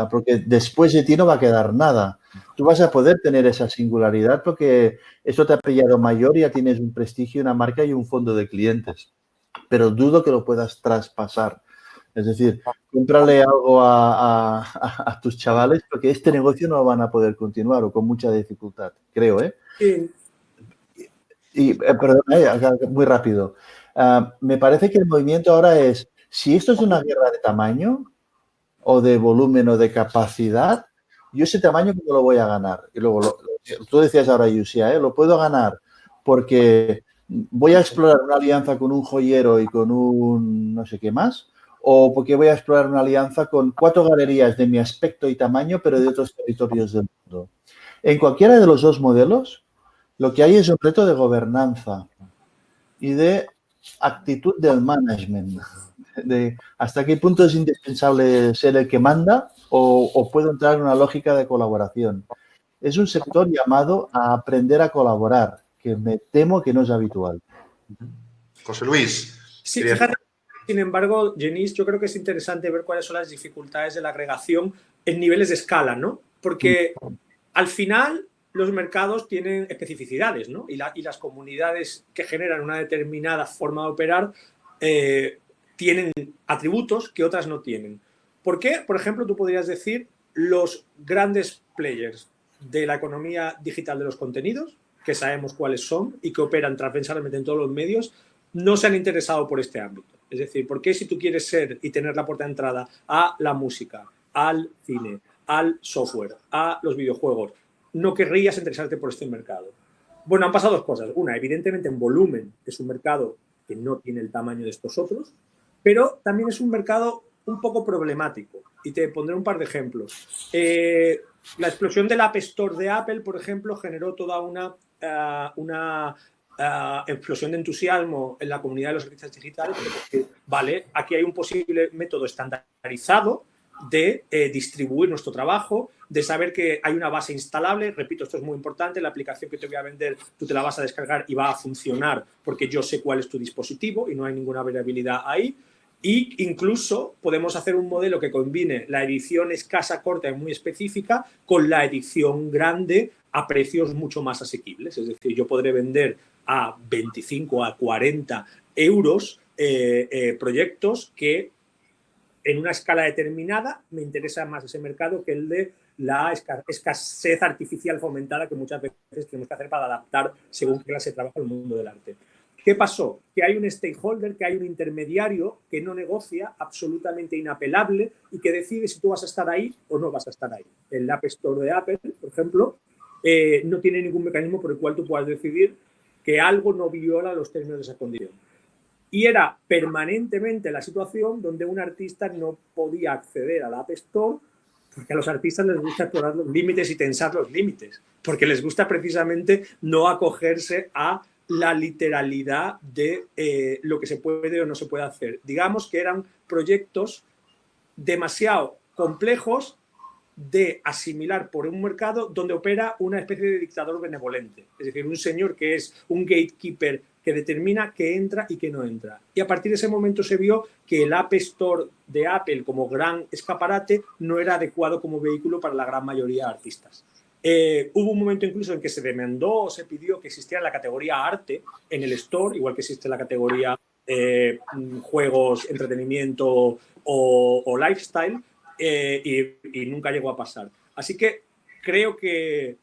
porque después de ti no va a quedar nada. Tú vas a poder tener esa singularidad porque esto te ha pillado mayor y ya tienes un prestigio, una marca y un fondo de clientes. Pero dudo que lo puedas traspasar. Es decir, cómprale algo a tus chavales porque este negocio no lo van a poder continuar o con mucha dificultad, creo, ¿eh? Sí. Y, perdón, muy rápido. Me parece que el movimiento ahora es, si esto es una guerra de tamaño o de volumen o de capacidad, yo ese tamaño ¿cómo lo voy a ganar? Y luego, tú decías ahora, Yusia, lo puedo ganar porque voy a explorar una alianza con un joyero y con un no sé qué más, o porque voy a explorar una alianza con 4 galerías de mi aspecto y tamaño, pero de otros territorios del mundo. En cualquiera de los dos modelos, lo que hay es un reto de gobernanza y de actitud del management. De hasta qué punto es indispensable ser el que manda o puedo entrar en una lógica de colaboración. Es un sector llamado a aprender a colaborar, que me temo que no es habitual. José Luis. Sí, fíjate, sin embargo, Genís, yo creo que es interesante ver cuáles son las dificultades de la agregación en niveles de escala, ¿no? Porque al final los mercados tienen especificidades, ¿no? Y las comunidades que generan una determinada forma de operar tienen atributos que otras no tienen. ¿Por qué? Por ejemplo, tú podrías decir los grandes players de la economía digital de los contenidos, que sabemos cuáles son y que operan transversalmente en todos los medios, no se han interesado por este ámbito. Es decir, ¿por qué si tú quieres ser y tener la puerta de entrada a la música, al cine, al software, a los videojuegos, no querrías interesarte por este mercado? Bueno, han pasado 2 cosas. Una, evidentemente en volumen es un mercado que no tiene el tamaño de estos otros, pero también es un mercado un poco problemático. Y te pondré un par de ejemplos. La explosión del App Store de Apple, por ejemplo, generó toda una explosión de entusiasmo en la comunidad de los artistas digitales, porque, vale, aquí hay un posible método estandarizado de distribuir nuestro trabajo, de saber que hay una base instalable. Repito, esto es muy importante, la aplicación que te voy a vender tú te la vas a descargar y va a funcionar porque yo sé cuál es tu dispositivo y no hay ninguna variabilidad ahí. Y incluso podemos hacer un modelo que combine la edición escasa, corta y muy específica con la edición grande a precios mucho más asequibles. Es decir, yo podré vender a 25 a 40 euros proyectos que en una escala determinada me interesa más ese mercado que el de la escasez artificial fomentada que muchas veces tenemos que hacer para adaptar según qué clase de trabajo el mundo del arte. ¿Qué pasó? Que hay un stakeholder, que hay un intermediario que no negocia, absolutamente inapelable, y que decide si tú vas a estar ahí o no vas a estar ahí. El App Store de Apple, por ejemplo, no tiene ningún mecanismo por el cual tú puedas decidir que algo no viola los términos de esa condición. Y era permanentemente la situación donde un artista no podía acceder al App Store porque a los artistas les gusta explorar los límites y tensar los límites, porque les gusta precisamente no acogerse a la literalidad de lo que se puede o no se puede hacer. Digamos que eran proyectos demasiado complejos de asimilar por un mercado donde opera una especie de dictador benevolente, es decir, un señor que es un gatekeeper que determina qué entra y qué no entra. Y a partir de ese momento se vio que el App Store de Apple como gran escaparate no era adecuado como vehículo para la gran mayoría de artistas. Hubo un momento incluso en que se demandó o se pidió que existiera la categoría arte en el store, igual que existe la categoría juegos, entretenimiento o lifestyle, y nunca llegó a pasar. Así que creo que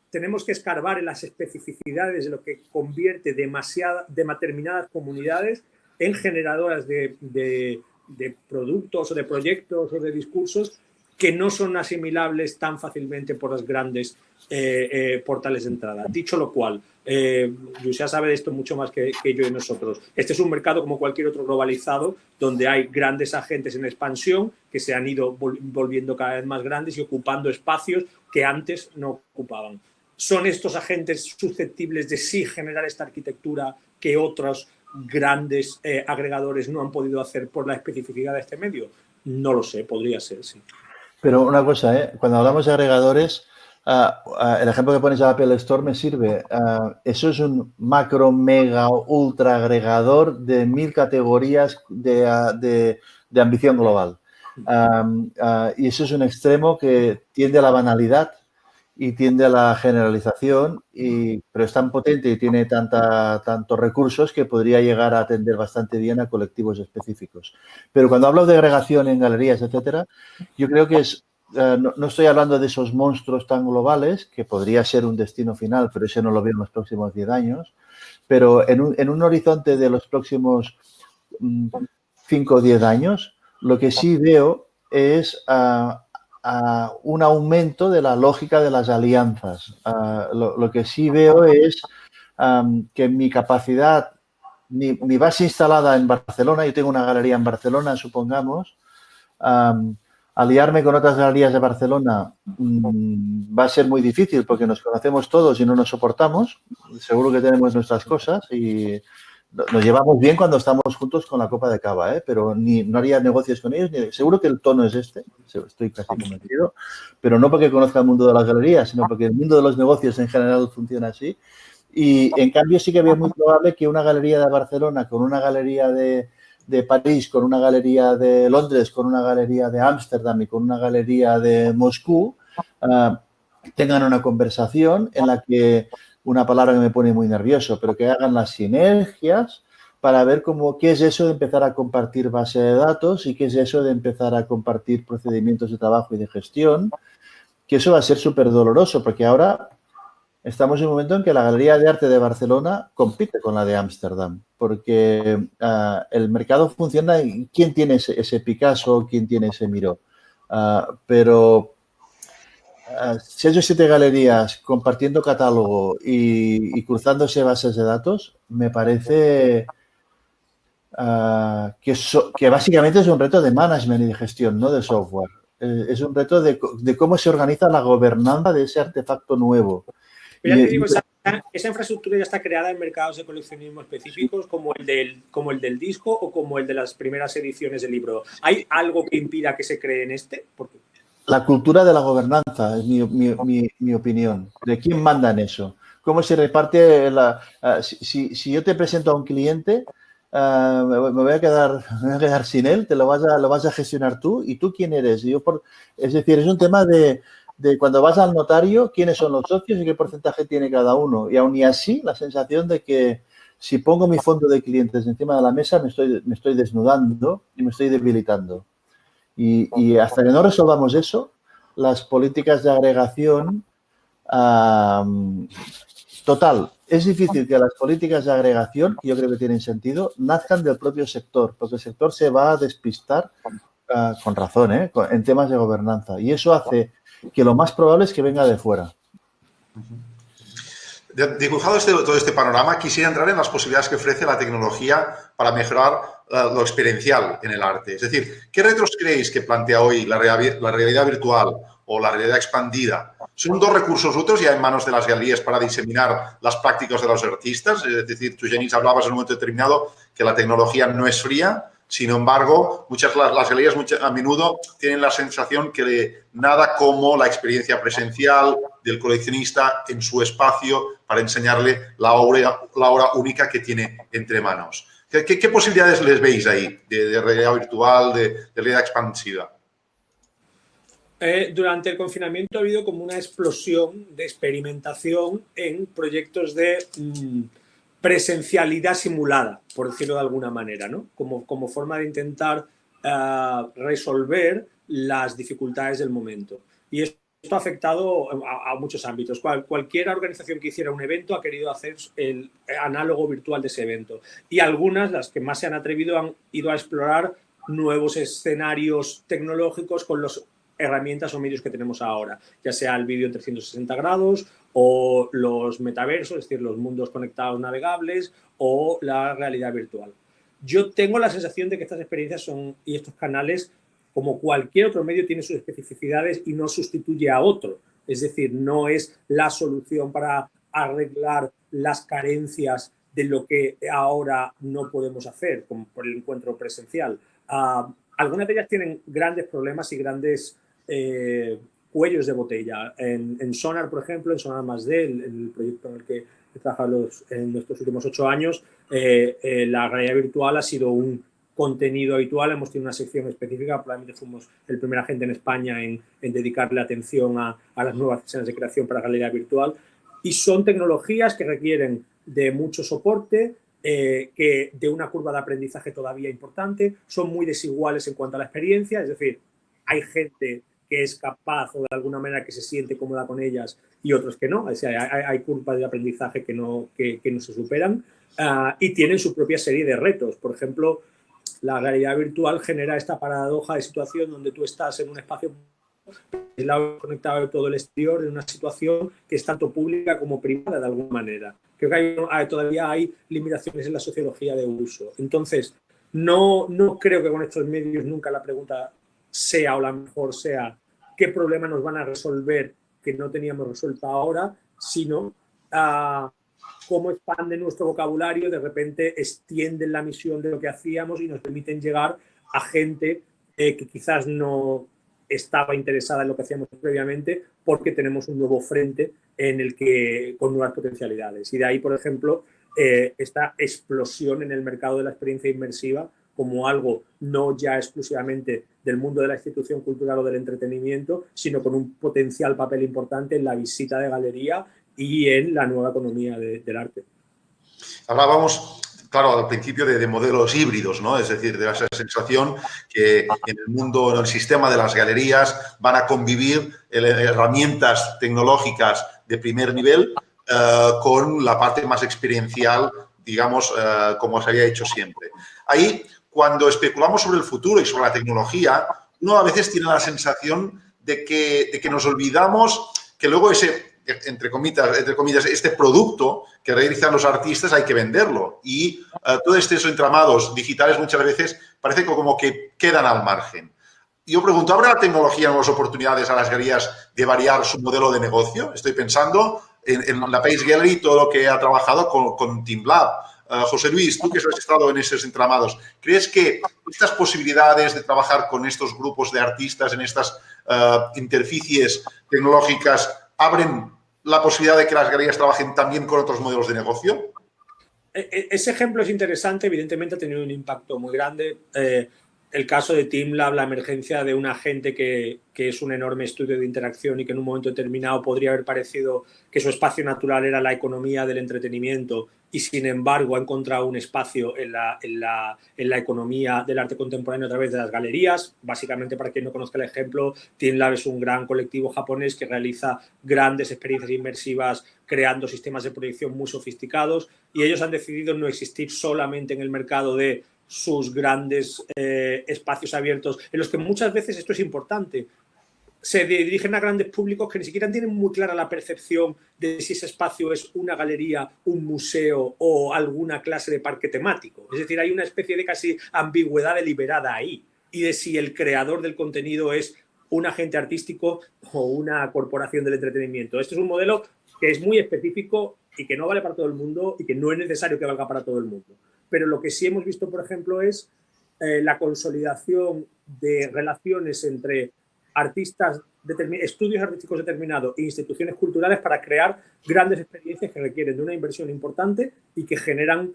tenemos que escarbar en las especificidades de lo que convierte determinadas comunidades en generadoras de productos o de proyectos o de discursos que no son asimilables tan fácilmente por los grandes portales de entrada. Dicho lo cual, José sabe de esto mucho más que yo y nosotros. Este es un mercado como cualquier otro globalizado, donde hay grandes agentes en expansión que se han ido volviendo cada vez más grandes y ocupando espacios que antes no ocupaban. ¿Son estos agentes susceptibles de sí generar esta arquitectura que otros grandes agregadores no han podido hacer por la especificidad de este medio? No lo sé, podría ser, sí. Pero una cosa, cuando hablamos de agregadores, el ejemplo que pones de Apple Store me sirve. Eso es un macro, mega, ultra agregador de 1000 categorías de ambición global. Y eso es un extremo que tiende a la banalidad y tiende a la generalización, pero es tan potente y tiene tantos recursos que podría llegar a atender bastante bien a colectivos específicos. Pero cuando hablo de agregación en galerías, etcétera, yo creo que no estoy hablando de esos monstruos tan globales, que podría ser un destino final, pero ese no lo veo en los próximos 10 años. Pero en un horizonte de los próximos 5 o 10 años, lo que sí veo es un aumento de la lógica de las alianzas. Lo que sí veo es que mi capacidad, mi base instalada en Barcelona, yo tengo una galería en Barcelona, supongamos, aliarme con otras galerías de Barcelona va a ser muy difícil porque nos conocemos todos y no nos soportamos. Seguro que tenemos nuestras cosas y nos llevamos bien cuando estamos juntos con la copa de cava, pero no haría negocios con ellos. Seguro que el tono es este, estoy casi convencido, pero no porque conozca el mundo de las galerías, sino porque el mundo de los negocios en general funciona así. Y en cambio sí que veo muy probable que una galería de Barcelona con una galería de París, con una galería de Londres, con una galería de Ámsterdam y con una galería de Moscú tengan una conversación en la que, una palabra que me pone muy nervioso, pero que hagan las sinergias para ver qué es eso de empezar a compartir base de datos y qué es eso de empezar a compartir procedimientos de trabajo y de gestión, que eso va a ser súper doloroso, porque ahora estamos en un momento en que la Galería de Arte de Barcelona compite con la de Ámsterdam, porque el mercado funciona y quién tiene ese Picasso, quién tiene ese Miró. Pero si hay 7 galerías compartiendo catálogo y cruzándose bases de datos, me parece que básicamente es un reto de management y de gestión, no de software. Es un reto de cómo se organiza la gobernanza de ese artefacto nuevo. Pero ya te digo, esa infraestructura ya está creada en mercados de coleccionismo específicos como el del disco o como el de las primeras ediciones del libro. ¿Hay algo que impida que se cree en este? Porque la cultura de la gobernanza es mi opinión. ¿De quién manda en eso? ¿Cómo se reparte si yo te presento a un cliente, me voy a quedar sin él, lo vas a gestionar tú, ¿y tú quién eres? Es decir, es un tema de cuando vas al notario, quiénes son los socios y qué porcentaje tiene cada uno. Y aún y así, la sensación de que si pongo mi fondo de clientes encima de la mesa, me estoy desnudando y me estoy debilitando. Y hasta que no resolvamos eso, las políticas de agregación, total, es difícil que las políticas de agregación, que yo creo que tienen sentido, nazcan del propio sector, porque el sector se va a despistar, con razón, en temas de gobernanza. Y eso hace que lo más probable es que venga de fuera. Dibujado todo este panorama, quisiera entrar en las posibilidades que ofrece la tecnología para mejorar lo experiencial en el arte. Es decir, ¿qué retos creéis que plantea hoy la realidad virtual o la realidad expandida? ¿Son dos recursos útiles ya en manos de las galerías para diseminar las prácticas de los artistas? Es decir, tú, Genís, hablabas en un momento determinado que la tecnología no es fría. Sin embargo, las galerías a menudo tienen la sensación que nada como la experiencia presencial del coleccionista en su espacio para enseñarle la obra única que tiene entre manos. ¿Qué posibilidades les veis ahí de realidad virtual, de realidad expansiva? Durante el confinamiento ha habido como una explosión de experimentación en proyectos de presencialidad simulada, por decirlo de alguna manera, ¿no? Como forma de intentar resolver las dificultades del momento. Y esto esto ha afectado a muchos ámbitos. Cualquier organización que hiciera un evento ha querido hacer el análogo virtual de ese evento. Y algunas, las que más se han atrevido, han ido a explorar nuevos escenarios tecnológicos con las herramientas o medios que tenemos ahora, ya sea el vídeo en 360 grados o los metaversos, es decir, los mundos conectados navegables o la realidad virtual. Yo tengo la sensación de que estas experiencias y estos canales, como cualquier otro medio, tiene sus especificidades y no sustituye a otro. Es decir, no es la solución para arreglar las carencias de lo que ahora no podemos hacer, como por el encuentro presencial. Algunas de ellas tienen grandes problemas y grandes cuellos de botella. En Sonar, por ejemplo, en Sonar +D, el proyecto en el que he trabajado en estos últimos 8 años, la realidad virtual ha sido un contenido habitual. Hemos tenido una sección específica, probablemente fuimos el primer agente en España en dedicarle atención a las nuevas escenas de creación para realidad virtual, y son tecnologías que requieren de mucho soporte, que de una curva de aprendizaje todavía importante, son muy desiguales en cuanto a la experiencia, es decir, hay gente que es capaz o de alguna manera que se siente cómoda con ellas y otros que no, o sea, hay curvas de aprendizaje que no se superan, y tienen su propia serie de retos. Por ejemplo, la realidad virtual genera esta paradoja de situación donde tú estás en un espacio aislado, conectado de todo el exterior, en una situación que es tanto pública como privada de alguna manera. Creo que todavía hay limitaciones en la sociología de uso. Entonces, no creo que con estos medios nunca la pregunta sea, o la mejor sea, qué problema nos van a resolver que no teníamos resuelto ahora, sino cómo expanden nuestro vocabulario, de repente extienden la misión de lo que hacíamos y nos permiten llegar a gente que quizás no estaba interesada en lo que hacíamos previamente, porque tenemos un nuevo frente en el que, con nuevas potencialidades. Y de ahí, por ejemplo, esta explosión en el mercado de la experiencia inmersiva como algo no ya exclusivamente del mundo de la institución cultural o del entretenimiento, sino con un potencial papel importante en la visita de galería y en la nueva economía del arte. Hablábamos, claro, al principio de modelos híbridos, ¿no? Es decir, de esa sensación que en el mundo, en el sistema de las galerías van a convivir herramientas tecnológicas de primer nivel con la parte más experiencial, digamos, como se había hecho siempre. Ahí, cuando especulamos sobre el futuro y sobre la tecnología, uno a veces tiene la sensación de que nos olvidamos que luego ese, entre comillas, este producto que realizan los artistas hay que venderlo. Y todos estos entramados digitales muchas veces parece como que quedan al margen. Yo pregunto, ¿habrá la tecnología nuevas oportunidades a las galerías de variar su modelo de negocio? Estoy pensando en la Pace Gallery, todo lo que ha trabajado con TeamLab. José Luis, tú que has estado en esos entramados, ¿crees que estas posibilidades de trabajar con estos grupos de artistas en estas interfaces tecnológicas abren la posibilidad de que las galerías trabajen también con otros modelos de negocio? Ese ejemplo es interesante, evidentemente ha tenido un impacto muy grande. El caso de TeamLab, la emergencia de un agente que es un enorme estudio de interacción y que en un momento determinado podría haber parecido que su espacio natural era la economía del entretenimiento y sin embargo ha encontrado un espacio en la economía del arte contemporáneo a través de las galerías. Básicamente, para quien no conozca el ejemplo, TeamLab es un gran colectivo japonés que realiza grandes experiencias inmersivas creando sistemas de proyección muy sofisticados, y ellos han decidido no existir solamente en el mercado de sus grandes espacios abiertos, en los que muchas veces, esto es importante, se dirigen a grandes públicos que ni siquiera tienen muy clara la percepción de si ese espacio es una galería, un museo o alguna clase de parque temático. Es decir, hay una especie de casi ambigüedad deliberada ahí, y de si el creador del contenido es un agente artístico o una corporación del entretenimiento. Este es un modelo que es muy específico y que no vale para todo el mundo y que no es necesario que valga para todo el mundo. Pero lo que sí hemos visto, por ejemplo, es la consolidación de relaciones entre artistas, estudios artísticos determinados e instituciones culturales para crear grandes experiencias que requieren de una inversión importante y que generan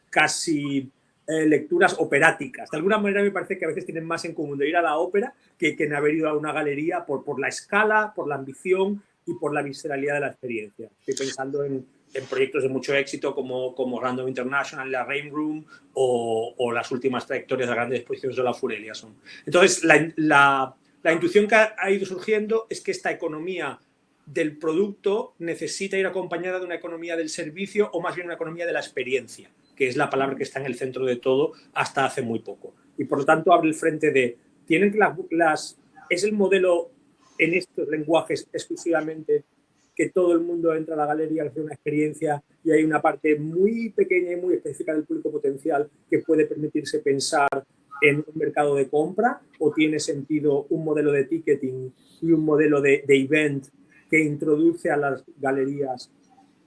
casi lecturas operáticas. De alguna manera me parece que a veces tienen más en común de ir a la ópera que en haber ido a una galería por la escala, por la ambición y por la visceralidad de la experiencia. Estoy pensando en proyectos de mucho éxito como Random International, la Rain Room o las últimas trayectorias de grandes exposiciones de la Furelia. Entonces, La intuición que ha ido surgiendo es que esta economía del producto necesita ir acompañada de una economía del servicio o más bien una economía de la experiencia, que es la palabra que está en el centro de todo hasta hace muy poco. Y por lo tanto abre el frente de, ¿tienen es el modelo en estos lenguajes exclusivamente que todo el mundo entra a la galería, hace una experiencia y hay una parte muy pequeña y muy específica del público potencial que puede permitirse pensar en un mercado de compra, o tiene sentido un modelo de ticketing y un modelo de event que introduce a las galerías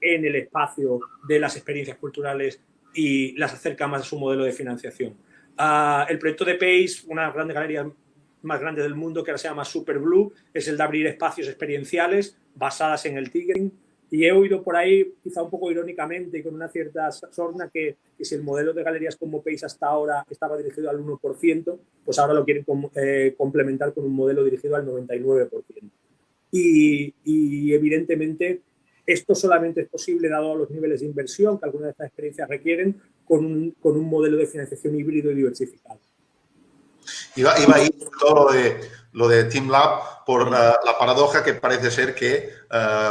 en el espacio de las experiencias culturales y las acerca más a su modelo de financiación? El proyecto de Pace, una de las grandes galerías más grande del mundo, que ahora se llama Superblue, es el de abrir espacios experienciales basadas en el ticketing. Y he oído por ahí, quizá un poco irónicamente y con una cierta sorna, que si el modelo de galerías como Pace hasta ahora estaba dirigido al 1%, pues ahora lo quieren complementar con un modelo dirigido al 99%. Y evidentemente esto solamente es posible dado los niveles de inversión que algunas de estas experiencias requieren con un modelo de financiación híbrido y diversificado. Iba a ir todo lo de Team Lab por la paradoja que parece ser que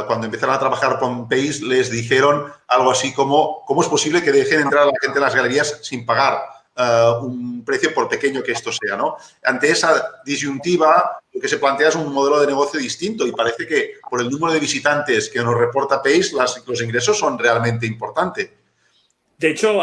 cuando empezaron a trabajar con Pace les dijeron algo así como ¿cómo es posible que dejen entrar a la gente en las galerías sin pagar un precio por pequeño que esto sea, ¿no? Ante esa disyuntiva, lo que se plantea es un modelo de negocio distinto y parece que por el número de visitantes que nos reporta Pace, los ingresos son realmente importantes. De hecho,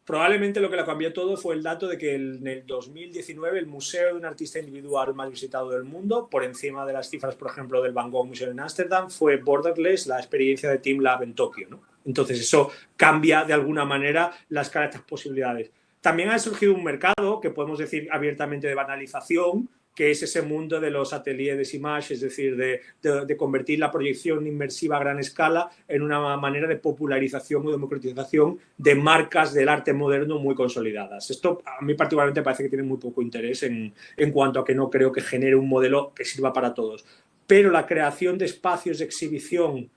probablemente lo que lo cambió todo fue el dato de que en el 2019 el museo de un artista individual más visitado del mundo, por encima de las cifras, por ejemplo, del Van Gogh Museum en Ámsterdam, fue Borderless, la experiencia de Team Lab en Tokio, ¿no? Entonces, eso cambia de alguna manera las caras de estas posibilidades. También ha surgido un mercado que podemos decir abiertamente de banalización, que es ese mundo de los ateliers de image, es decir, de convertir la proyección inmersiva a gran escala en una manera de popularización o democratización de marcas del arte moderno muy consolidadas. Esto a mí particularmente parece que tiene muy poco interés en cuanto a que no creo que genere un modelo que sirva para todos. Pero la creación de espacios de exhibición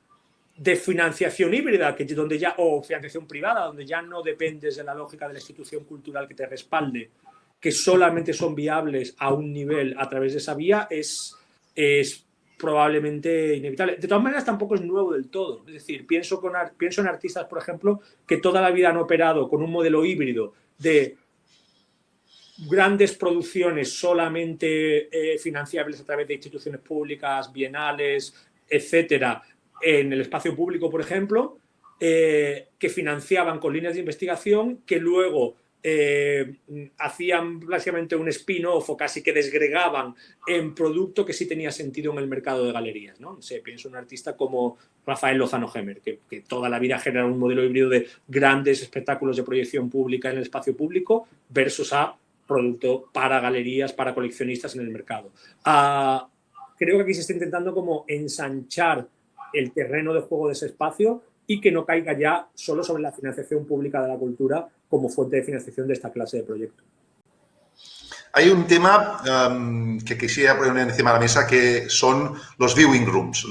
de financiación híbrida, o financiación privada, donde ya no dependes de la lógica de la institución cultural que te respalde, que solamente son viables a un nivel a través de esa vía, es probablemente inevitable. De todas maneras, tampoco es nuevo del todo. Es decir, pienso en artistas, por ejemplo, que toda la vida han operado con un modelo híbrido de grandes producciones solamente financiables a través de instituciones públicas, bienales, etcétera, en el espacio público, por ejemplo, que financiaban con líneas de investigación que luego hacían básicamente un spin-off o casi que desgregaban en producto que sí tenía sentido en el mercado de galerías, ¿no? No sé, pienso en un artista como Rafael Lozano Gemer, que toda la vida genera un modelo híbrido de grandes espectáculos de proyección pública en el espacio público versus a producto para galerías, para coleccionistas en el mercado. Creo que aquí se está intentando como ensanchar el terreno de juego de ese espacio y que no caiga ya solo sobre la financiación pública de la cultura como fuente de financiación de esta clase de proyectos. Hay un tema que quisiera poner encima de la mesa, que son los viewing rooms,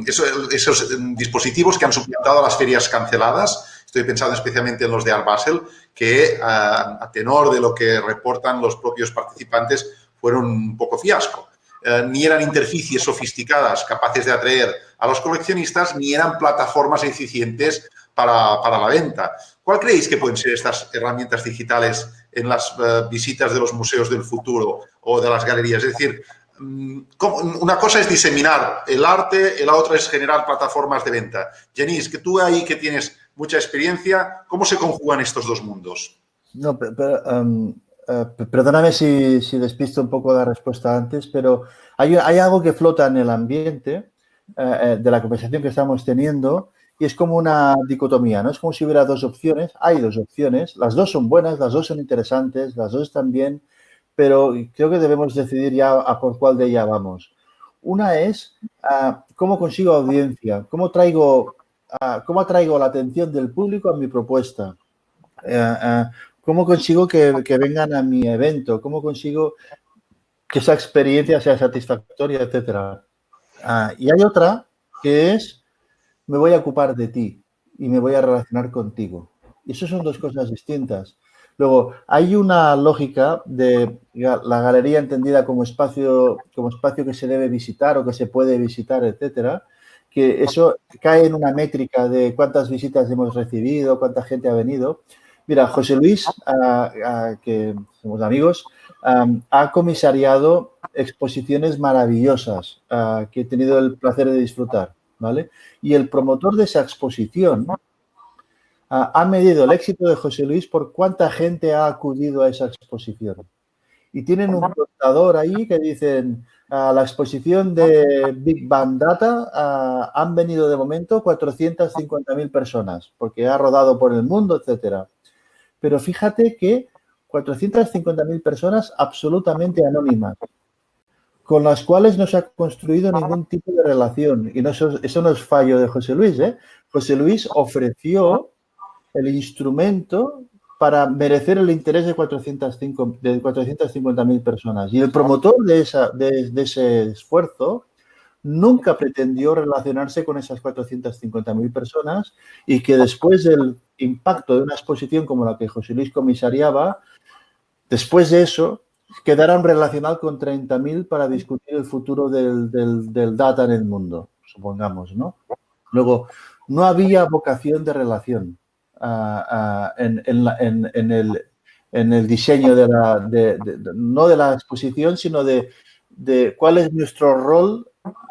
esos dispositivos que han suplantado a las ferias canceladas. Estoy pensando especialmente en los de Art Basel, que a tenor de lo que reportan los propios participantes fueron un poco fiasco. Ni eran interfaces sofisticadas capaces de atraer a los coleccionistas, ni eran plataformas eficientes para la venta. ¿Cuál creéis que pueden ser estas herramientas digitales en las visitas de los museos del futuro o de las galerías? Es decir, una cosa es diseminar el arte y la otra es generar plataformas de venta. Genís, que tú ahí que tienes mucha experiencia, ¿cómo se conjugan estos dos mundos? No, perdóname si despisto un poco la respuesta antes, pero hay algo que flota en el ambiente de la conversación que estamos teniendo y es como una dicotomía, ¿no? Es como si hubiera dos opciones. Hay dos opciones, las dos son buenas, las dos son interesantes, las dos están bien, pero creo que debemos decidir ya a por cuál de ellas vamos. Una es cómo consigo audiencia, cómo atraigo la atención del público a mi propuesta. ¿Cómo consigo que vengan a mi evento? ¿Cómo consigo que esa experiencia sea satisfactoria, etcétera? Y hay otra que es, me voy a ocupar de ti y me voy a relacionar contigo. Y eso son dos cosas distintas. Luego, hay una lógica de la galería entendida como espacio que se debe visitar o que se puede visitar, etcétera, que eso cae en una métrica de cuántas visitas hemos recibido, cuánta gente ha venido. Mira, José Luis, que somos amigos, ha comisariado exposiciones maravillosas que he tenido el placer de disfrutar, ¿vale? Y el promotor de esa exposición ha medido el éxito de José Luis por cuánta gente ha acudido a esa exposición. Y tienen un contador ahí que dicen, a la exposición de Big Bang Data han venido de momento 450.000 personas, porque ha rodado por el mundo, etcétera. Pero fíjate que 450.000 personas absolutamente anónimas, con las cuales no se ha construido ningún tipo de relación. Y eso no es fallo de José Luis, ¿eh? José Luis ofreció el instrumento para merecer el interés de 450.000 personas. Y el promotor de ese esfuerzo nunca pretendió relacionarse con esas 450.000 personas y que después del impacto de una exposición como la que José Luis comisariaba, después de eso, quedara un relacional con 30.000 para discutir el futuro del data en el mundo, supongamos, ¿no? Luego, no había vocación de relación en el diseño no de la exposición, sino de cuál es nuestro rol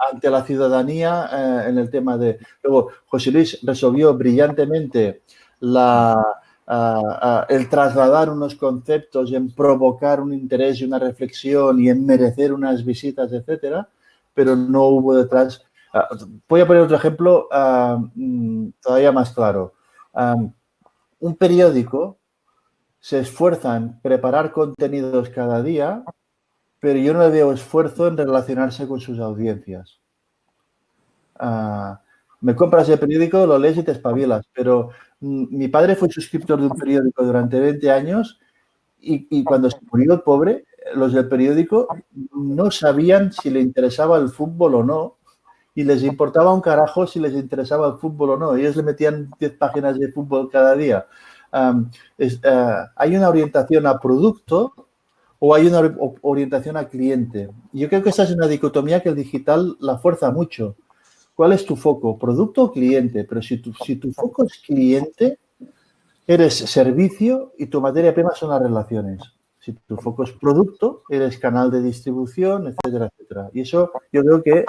ante la ciudadanía en el tema de... Luego, José Luis resolvió brillantemente el trasladar unos conceptos, en provocar un interés y una reflexión y en merecer unas visitas, etcétera, pero no hubo detrás... voy a poner otro ejemplo todavía más claro. Un periódico se esfuerza en preparar contenidos cada día, pero yo no le veo esfuerzo en relacionarse con sus audiencias. Me compras el periódico, lo lees y te espabilas, pero mi padre fue suscriptor de un periódico durante 20 años y cuando se murió el pobre, los del periódico no sabían si le interesaba el fútbol o no, y les importaba un carajo si les interesaba el fútbol o no. Ellos le metían 10 páginas de fútbol cada día. Hay una orientación a producto o hay una orientación a cliente. Yo creo que esa es una dicotomía que el digital la fuerza mucho. ¿Cuál es tu foco? ¿Producto o cliente? Pero si tu foco es cliente, eres servicio y tu materia prima son las relaciones. Si tu foco es producto, eres canal de distribución, etcétera, etcétera. Y eso yo creo que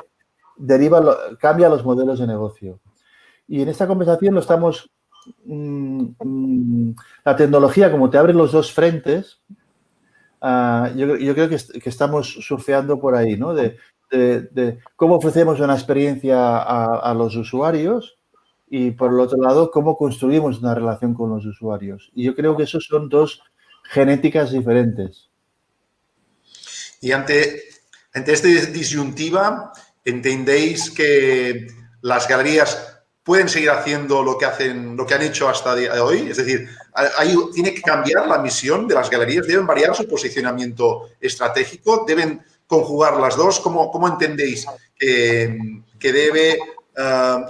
cambia los modelos de negocio. Y en esta conversación lo estamos... la tecnología, como te abre los dos frentes, yo creo que estamos surfeando por ahí, ¿no? De cómo ofrecemos una experiencia a los usuarios y, por el otro lado, cómo construimos una relación con los usuarios. Y yo creo que esos son dos genéticas diferentes. Y ante esta disyuntiva, ¿entendéis que las galerías pueden seguir haciendo lo que han hecho hasta hoy? Es decir, ¿tiene que cambiar la misión de las galerías? ¿Deben variar su posicionamiento estratégico? ¿Deben conjugar las dos? ¿Cómo entendéis que debe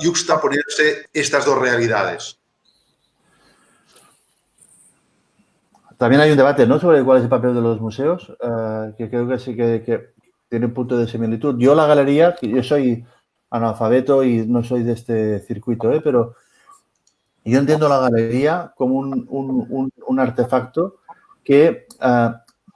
yuxtaponerse estas dos realidades? También hay un debate, ¿no?, sobre cuál es el papel de los museos, que creo que sí que tiene un punto de similitud. Yo la galería, yo soy analfabeto y no soy de este circuito, pero yo entiendo la galería como un artefacto que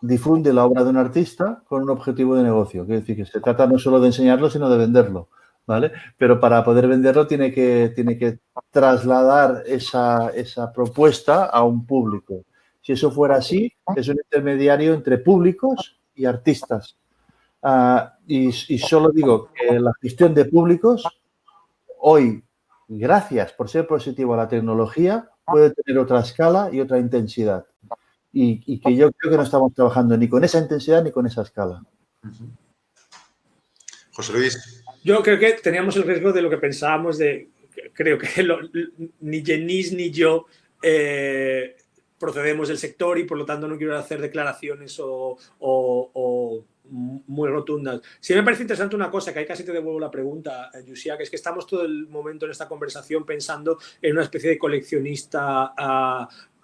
difunde la obra de un artista con un objetivo de negocio. Quiere decir que se trata no solo de enseñarlo, sino de venderlo, ¿vale? Pero para poder venderlo tiene que trasladar esa propuesta a un público. Si eso fuera así, es un intermediario entre públicos y artistas. Y solo digo que la gestión de públicos hoy, gracias por ser positivo a la tecnología, puede tener otra escala y otra intensidad. Y que yo creo que no estamos trabajando ni con esa intensidad ni con esa escala. José Luis. Yo creo que teníamos el riesgo de lo que pensábamos creo que ni Genís ni yo procedemos del sector y por lo tanto no quiero hacer declaraciones o muy rotundas. Sí me parece interesante una cosa, que ahí casi te devuelvo la pregunta, Yusia, que es que estamos todo el momento en esta conversación pensando en una especie de coleccionista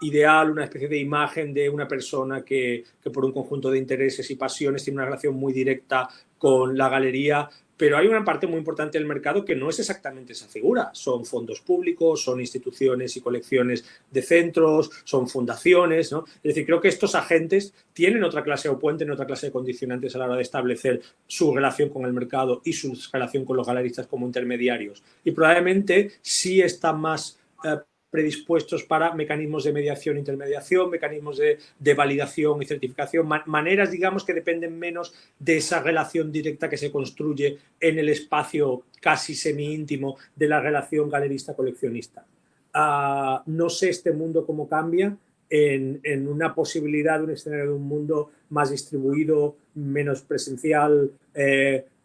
ideal, una especie de imagen de una persona que por un conjunto de intereses y pasiones tiene una relación muy directa con la galería, pero hay una parte muy importante del mercado que no es exactamente esa figura. Son fondos públicos, son instituciones y colecciones de centros, son fundaciones, ¿no? Es decir, creo que estos agentes tienen otra clase o pueden tener otra clase de condicionantes a la hora de establecer su relación con el mercado y su relación con los galeristas como intermediarios. Y probablemente sí están más predispuestos para mecanismos de mediación e intermediación, mecanismos de validación y certificación, maneras, digamos, que dependen menos de esa relación directa que se construye en el espacio casi semi-íntimo de la relación galerista-coleccionista. No sé este mundo cómo cambia en una posibilidad de un escenario de un mundo más distribuido, menos presencial,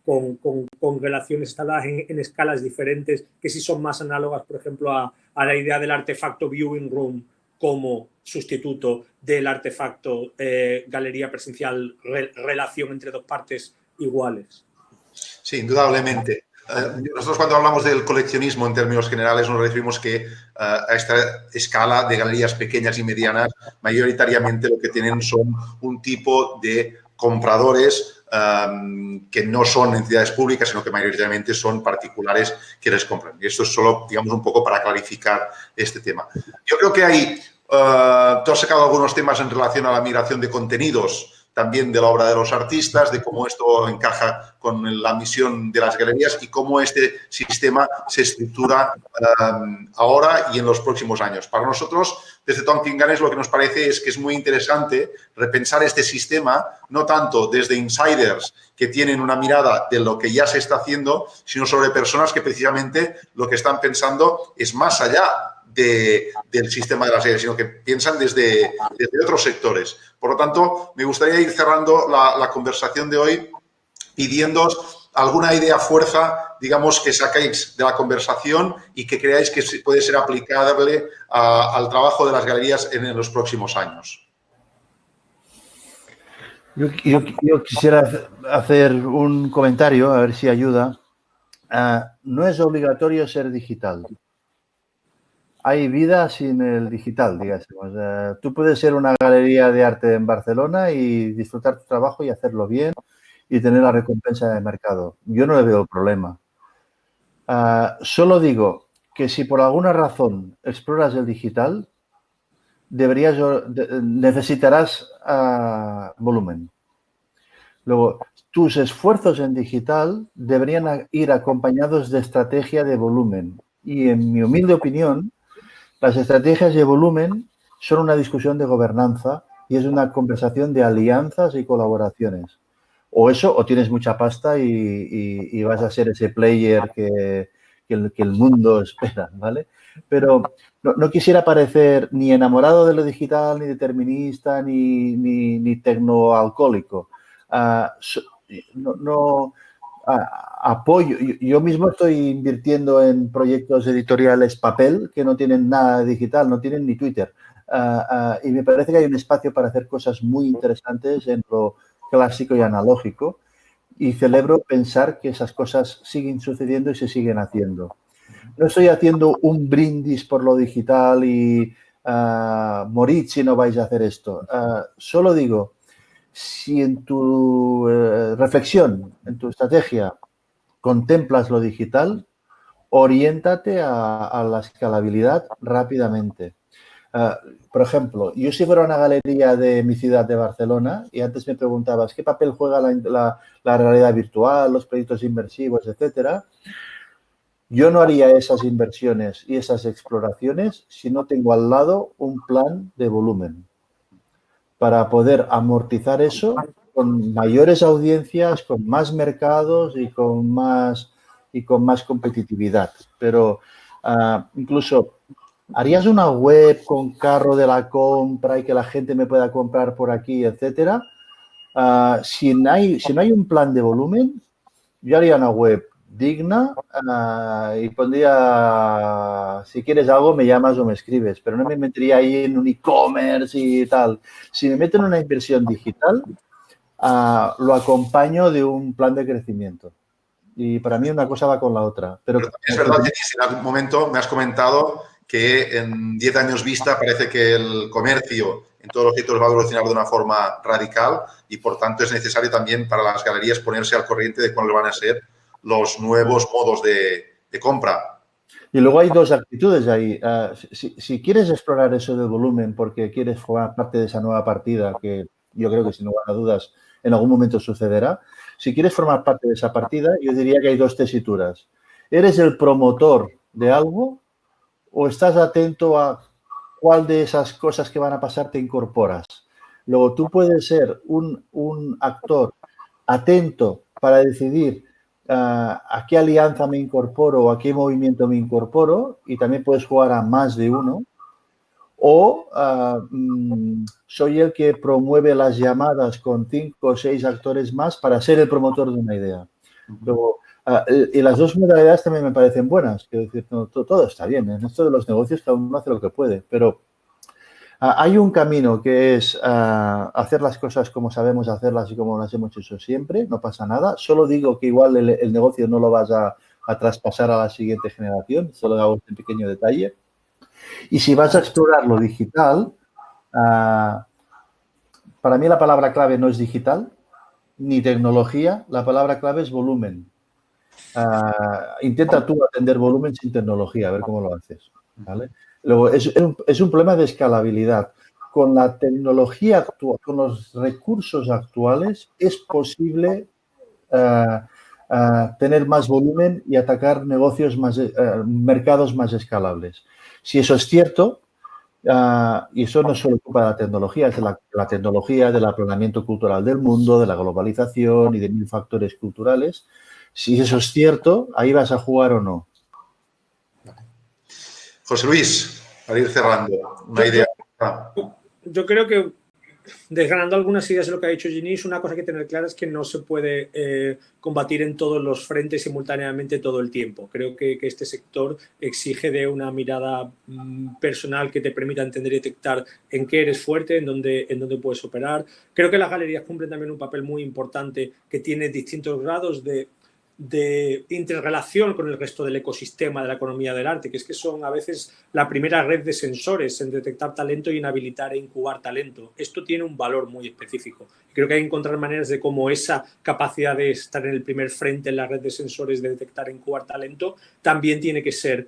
con relaciones establecidas en escalas diferentes, que sí son más análogas, por ejemplo, a la idea del artefacto viewing room como sustituto del artefacto galería presencial, relación entre dos partes iguales. Sí, indudablemente. Nosotros cuando hablamos del coleccionismo en términos generales nos referimos que a esta escala de galerías pequeñas y medianas mayoritariamente lo que tienen son un tipo de compradores que no son entidades públicas, sino que mayoritariamente son particulares que les compran. Y esto es solo, digamos, un poco para clarificar este tema. Yo creo que hay, tú has sacado algunos temas en relación a la migración de contenidos, también de la obra de los artistas, de cómo esto encaja con la misión de las galerías y cómo este sistema se estructura ahora y en los próximos años. Para nosotros, desde Talking Galleries, lo que nos parece es que es muy interesante repensar este sistema, no tanto desde insiders que tienen una mirada de lo que ya se está haciendo, sino sobre personas que precisamente lo que están pensando es más allá del sistema de las galerías, sino que piensan desde otros sectores. Por lo tanto, me gustaría ir cerrando la conversación de hoy pidiéndoos alguna idea fuerza, digamos, que saquéis de la conversación y que creáis que puede ser aplicable al trabajo de las galerías en los próximos años. Yo quisiera hacer un comentario, a ver si ayuda. No es obligatorio ser digital. Hay vida sin el digital, digamos. Tú puedes ser una galería de arte en Barcelona y disfrutar tu trabajo y hacerlo bien y tener la recompensa de mercado. Yo no le veo problema. Solo digo que si por alguna razón exploras el digital, necesitarás volumen. Luego, tus esfuerzos en digital deberían ir acompañados de estrategia de volumen. Y en mi humilde opinión, las estrategias de volumen son una discusión de gobernanza y es una conversación de alianzas y colaboraciones. O eso, o tienes mucha pasta y vas a ser ese player que el mundo espera, ¿vale? Pero no quisiera parecer ni enamorado de lo digital, ni determinista, ni tecnoalcohólico. Apoyo. Yo mismo estoy invirtiendo en proyectos editoriales papel que no tienen nada digital, no tienen ni Twitter. Y me parece que hay un espacio para hacer cosas muy interesantes en lo clásico y analógico. Y celebro pensar que esas cosas siguen sucediendo y se siguen haciendo. No estoy haciendo un brindis por lo digital y morid si no vais a hacer esto. Solo digo, si en tu reflexión, en tu estrategia, contemplas lo digital, oriéntate a la escalabilidad rápidamente. Por ejemplo, yo si fuera una galería de mi ciudad de Barcelona y antes me preguntabas qué papel juega la realidad virtual, los proyectos inmersivos, etcétera, yo no haría esas inversiones y esas exploraciones si no tengo al lado un plan de volumen para poder amortizar eso con mayores audiencias, con más mercados y con más competitividad. Pero incluso, ¿harías una web con carro de la compra y que la gente me pueda comprar por aquí, etcétera? Si no hay un plan de volumen, yo haría una web digna y pondría, si quieres algo me llamas o me escribes, pero no me metería ahí en un e-commerce y tal. Si me meto en una inversión digital, lo acompaño de un plan de crecimiento. Y para mí una cosa va con la otra. Pero es verdad, Genís, en algún momento me has comentado que en 10 años vista parece que el comercio en todos los sectores va a evolucionar de una forma radical y, por tanto, es necesario también para las galerías ponerse al corriente de cuáles van a ser los nuevos modos de compra. Y luego hay dos actitudes ahí. Si quieres explorar eso del volumen porque quieres formar parte de esa nueva partida, que yo creo que sin lugar a dudas en algún momento sucederá, si quieres formar parte de esa partida, yo diría que hay dos tesituras. ¿Eres el promotor de algo o estás atento a cuál de esas cosas que van a pasar te incorporas? Luego, tú puedes ser un actor atento para decidir a qué alianza me incorporo o a qué movimiento me incorporo, y también puedes jugar a más de uno. O soy el que promueve las llamadas con 5 o 6 actores más para ser el promotor de una idea. Luego, y las dos modalidades también me parecen buenas. Quiero decir, todo está bien. En esto de los negocios cada uno hace lo que puede, pero hay un camino que es hacer las cosas como sabemos hacerlas y como las hemos hecho siempre. No pasa nada. Solo digo que igual el negocio no lo vas a traspasar a la siguiente generación. Solo hago este pequeño detalle. Y si vas a explorar lo digital, para mí la palabra clave no es digital ni tecnología, la palabra clave es volumen. Intenta tú atender volumen sin tecnología, a ver cómo lo haces, ¿vale? Luego, es un problema de escalabilidad. Con la tecnología actual, con los recursos actuales, es posible tener más volumen y atacar negocios mercados más escalables. Si eso es cierto, y eso no solo ocupa la tecnología, es de la tecnología, del aplanamiento cultural del mundo, de la globalización y de 1000 factores culturales. Si eso es cierto, ahí vas a jugar o no. José Luis, para ir cerrando, una idea. Yo creo que, desgranando algunas ideas de lo que ha dicho Genís, una cosa que tener clara es que no se puede combatir en todos los frentes simultáneamente todo el tiempo. Creo que este sector exige de una mirada personal que te permita entender y detectar en qué eres fuerte, en dónde puedes operar. Creo que las galerías cumplen también un papel muy importante que tiene distintos grados de interrelación con el resto del ecosistema de la economía del arte, que es que son a veces la primera red de sensores en detectar talento y en habilitar e incubar talento. Esto tiene un valor muy específico. Creo que hay que encontrar maneras de cómo esa capacidad de estar en el primer frente en la red de sensores de detectar e incubar talento también tiene que ser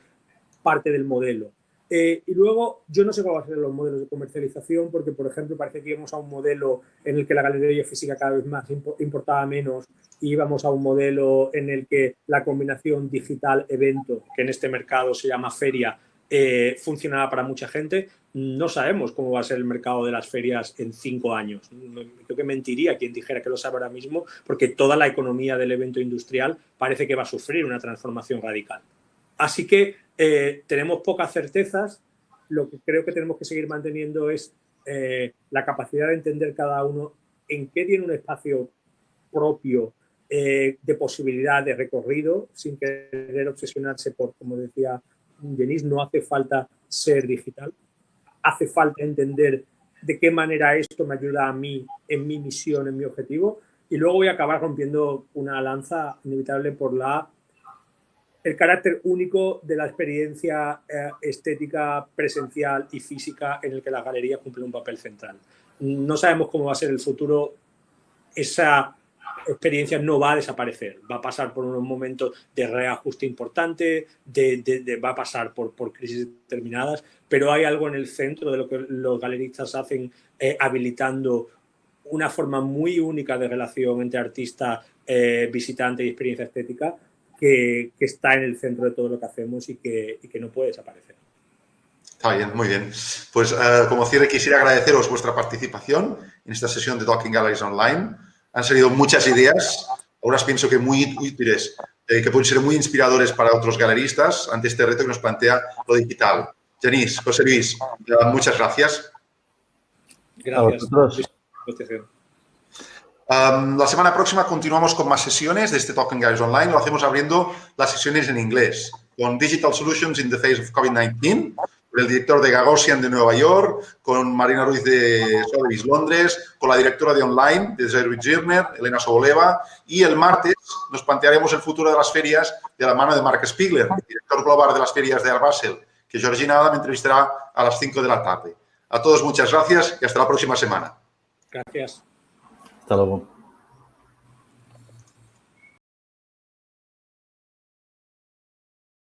parte del modelo. Y luego, yo no sé cuáles van a ser los modelos de comercialización, porque, por ejemplo, parece que íbamos a un modelo en el que la galería física cada vez más importaba menos, y íbamos a un modelo en el que la combinación digital-evento, que en este mercado se llama feria, funcionaba para mucha gente. No sabemos cómo va a ser el mercado de las ferias en 5 años. Creo que mentiría quien dijera que lo sabe ahora mismo, porque toda la economía del evento industrial parece que va a sufrir una transformación radical. Así que tenemos pocas certezas. Lo que creo que tenemos que seguir manteniendo es la capacidad de entender cada uno en qué tiene un espacio propio de posibilidad de recorrido, sin querer obsesionarse por, como decía Genís, no hace falta ser digital. Hace falta entender de qué manera esto me ayuda a mí en mi misión, en mi objetivo. Y luego voy a acabar rompiendo una lanza inevitable por el carácter único de la experiencia estética, presencial y física en el que las galerías cumplen un papel central. No sabemos cómo va a ser el futuro. Esa experiencia no va a desaparecer. Va a pasar por unos momentos de reajuste importante, va a pasar por crisis determinadas, pero hay algo en el centro de lo que los galeristas hacen, habilitando una forma muy única de relación entre artista, visitante y experiencia estética, que está en el centro de todo lo que hacemos y que no puede desaparecer. Está bien, muy bien. Pues como cierre quisiera agradeceros vuestra participación en esta sesión de Talking Galleries Online. Han salido muchas ideas, algunas pienso que muy útiles, que pueden ser muy inspiradores para otros galeristas ante este reto que nos plantea lo digital. Genís, José Luis, muchas gracias. Gracias. La semana próxima continuamos con más sesiones de este Talking Galleries Online. Lo hacemos abriendo las sesiones en inglés con Digital Solutions in the Face of COVID-19. el director de Gagosian de Nueva York, con Marina Ruiz de Sotheby's Londres, con la directora de Online de Zerwitz Girner, Elena Soboleva, y el martes nos plantearemos el futuro de las ferias de la mano de Mark Spiegler, director global de las ferias de Art Basel, que Georgina Ada me entrevistará a las 5 de la tarde. A todos muchas gracias y hasta la próxima semana. Gracias. Hasta luego.